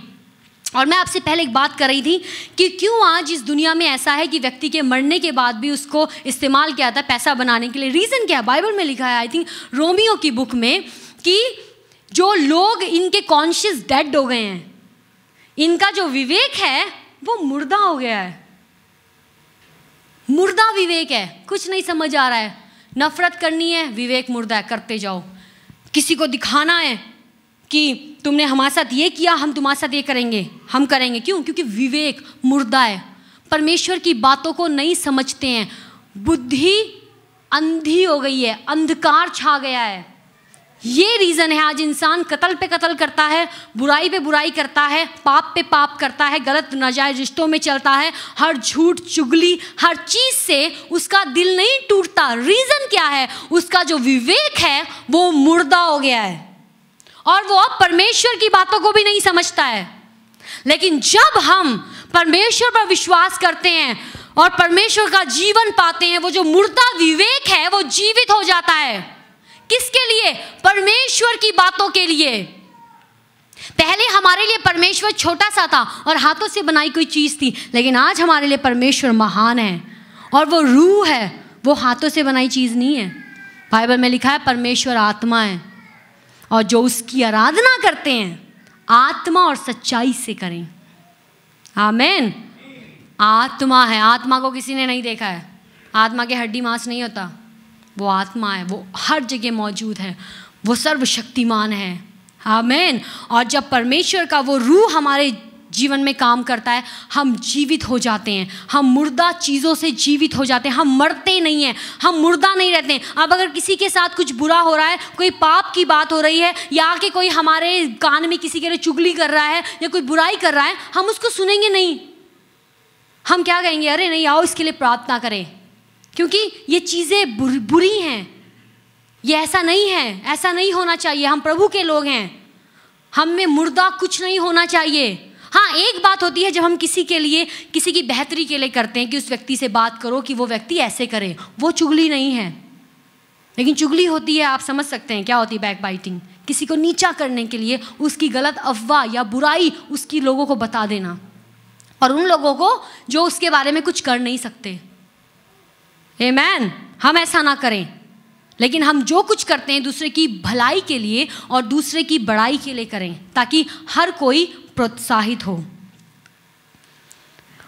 और मैं आपसे पहले एक बात कर रही थी कि क्यों आज इस दुनिया में ऐसा है कि व्यक्ति के मरने के बाद भी उसको इस्तेमाल किया जाता है पैसा बनाने के लिए। रीज़न क्या है? बाइबल में लिखा है, आई थिंक रोमियो की बुक में, कि जो लोग इनके कॉन्शियस डेड हो गए हैं, इनका जो विवेक है वो मुर्दा हो गया है। मुर्दा विवेक है, कुछ नहीं समझ आ रहा है। नफरत करनी है, विवेक मुर्दा है, करते जाओ। किसी को दिखाना है कि तुमने हमारे साथ ये किया, हम तुम्हारे साथ ये करेंगे, हम करेंगे। क्यों? क्योंकि विवेक मुर्दा है। परमेश्वर की बातों को नहीं समझते हैं, बुद्धि अंधी हो गई है, अंधकार छा गया है। ये रीज़न है आज इंसान कत्ल पे कत्ल करता है, बुराई पे बुराई करता है, पाप पे पाप करता है, गलत नाजायज रिश्तों में चलता है, हर झूठ चुगली हर चीज़ से उसका दिल नहीं टूटता। रीज़न क्या है? उसका जो विवेक है वो मुर्दा हो गया है और वो अब परमेश्वर की बातों को भी नहीं समझता है। लेकिन जब हम परमेश्वर पर विश्वास करते हैं और परमेश्वर का जीवन पाते हैं, वो जो मुर्दा विवेक है वो जीवित हो जाता है। किसके लिए? परमेश्वर की बातों के लिए। पहले हमारे लिए परमेश्वर छोटा सा था और हाथों से बनाई कोई चीज थी, लेकिन आज हमारे लिए परमेश्वर महान है और वो रूह है, वो हाथों से बनाई चीज नहीं है। बाइबल में लिखा है परमेश्वर आत्मा है और जो उसकी आराधना करते हैं आत्मा और सच्चाई से करें। आमीन। आत्मा है, आत्मा को किसी ने नहीं देखा है, आत्मा के हड्डी मांस नहीं होता, वो आत्मा है, वो हर जगह मौजूद है, वो सर्वशक्तिमान है। आमीन। और जब परमेश्वर का वो रूह हमारे जीवन में काम करता है, हम जीवित हो जाते हैं, हम मुर्दा चीज़ों से जीवित हो जाते हैं, हम मरते नहीं हैं, हम मुर्दा नहीं रहते हैं। अब अगर किसी के साथ कुछ बुरा हो रहा है, कोई पाप की बात हो रही है या आके कोई हमारे कान में किसी के लिए चुगली कर रहा है या कोई बुराई कर रहा है, हम उसको सुनेंगे नहीं। हम क्या कहेंगे? अरे नहीं, आओ इसके लिए प्रार्थना करें, क्योंकि ये चीज़ें बुरी हैं, ये ऐसा नहीं है, ऐसा नहीं होना चाहिए। हम प्रभु के लोग हैं, हम में मुर्दा कुछ नहीं होना चाहिए। हाँ, एक बात होती है जब हम किसी के लिए, किसी की बेहतरी के लिए करते हैं कि उस व्यक्ति से बात करो कि वो व्यक्ति ऐसे करे, वो चुगली नहीं है। लेकिन चुगली होती है, आप समझ सकते हैं क्या होती है? बैक बाइटिंग, किसी को नीचा करने के लिए उसकी गलत अफवाह या बुराई उसकी लोगों को बता देना, और उन लोगों को जो उसके बारे में कुछ कर नहीं सकते। आमीन। हम ऐसा ना करें, लेकिन हम जो कुछ करते हैं दूसरे की भलाई के लिए और दूसरे की बड़ाई के लिए करें, ताकि हर कोई प्रोत्साहित हो।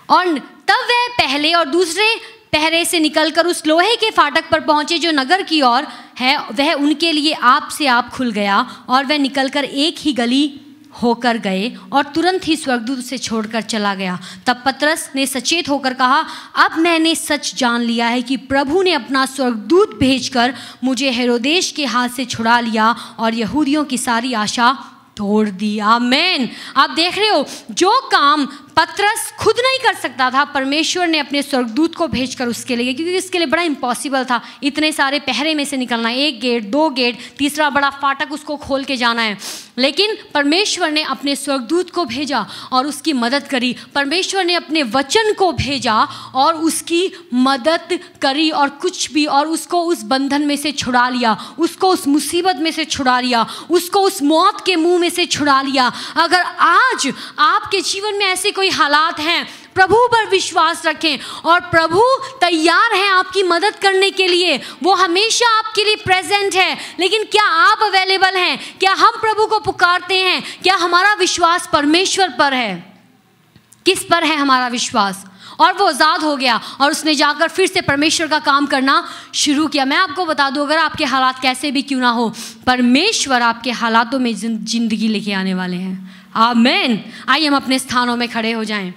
और तब वह पहले और दूसरे पहरे से निकलकर उस लोहे के फाटक पर पहुंचे जो नगर की ओर है। वह उनके लिए आप से आप खुल गया और वह निकलकर एक ही गली होकर गए और तुरंत ही स्वर्गदूत उसे छोड़कर चला गया। तब पतरस ने सचेत होकर कहा, अब मैंने सच जान लिया है कि प्रभु ने अपना स्वर्गदूत भेजकर मुझे हेरोदेश के हाथ से छुड़ा लिया और यहूदियों की सारी आशा तोड़ दी। आमीन। आप देख रहे हो, जो काम पतरस खुद नहीं कर सकता था, परमेश्वर ने अपने स्वर्गदूत को भेजकर उसके लिए, क्योंकि इसके लिए बड़ा इम्पॉसिबल था इतने सारे पहरे में से निकलना, एक गेट, दो गेट, तीसरा बड़ा फाटक उसको खोल के जाना है। लेकिन परमेश्वर ने अपने स्वर्गदूत को भेजा और उसकी मदद करी। परमेश्वर ने अपने वचन को भेजा और उसकी मदद करी और कुछ भी, और उसको उस बंधन में से छुड़ा लिया, उसको उस मुसीबत में से छुड़ा लिया, उसको उस मौत के मुंह में से छुड़ा लिया। अगर आज आपके जीवन में ऐसे कोई हालात हैं, प्रभु पर विश्वास रखें और प्रभु तैयार है आपकी मदद करने के लिए। वो हमेशा आपके लिए प्रेजेंट है, लेकिन क्या आप अवेलेबल हैं? क्या हम प्रभु को पुकारते हैं? क्या हमारा विश्वास परमेश्वर पर है? किस पर है हमारा विश्वास? और वो आज़ाद हो गया और उसने जाकर फिर से परमेश्वर का काम करना शुरू किया। मैं आपको बता दूं, अगर आपके हालात कैसे भी क्यों ना हो, परमेश्वर आपके हालातों में जिंदगी लेके आने वाले हैं। आमीन। आइए हम अपने स्थानों में खड़े हो जाएं।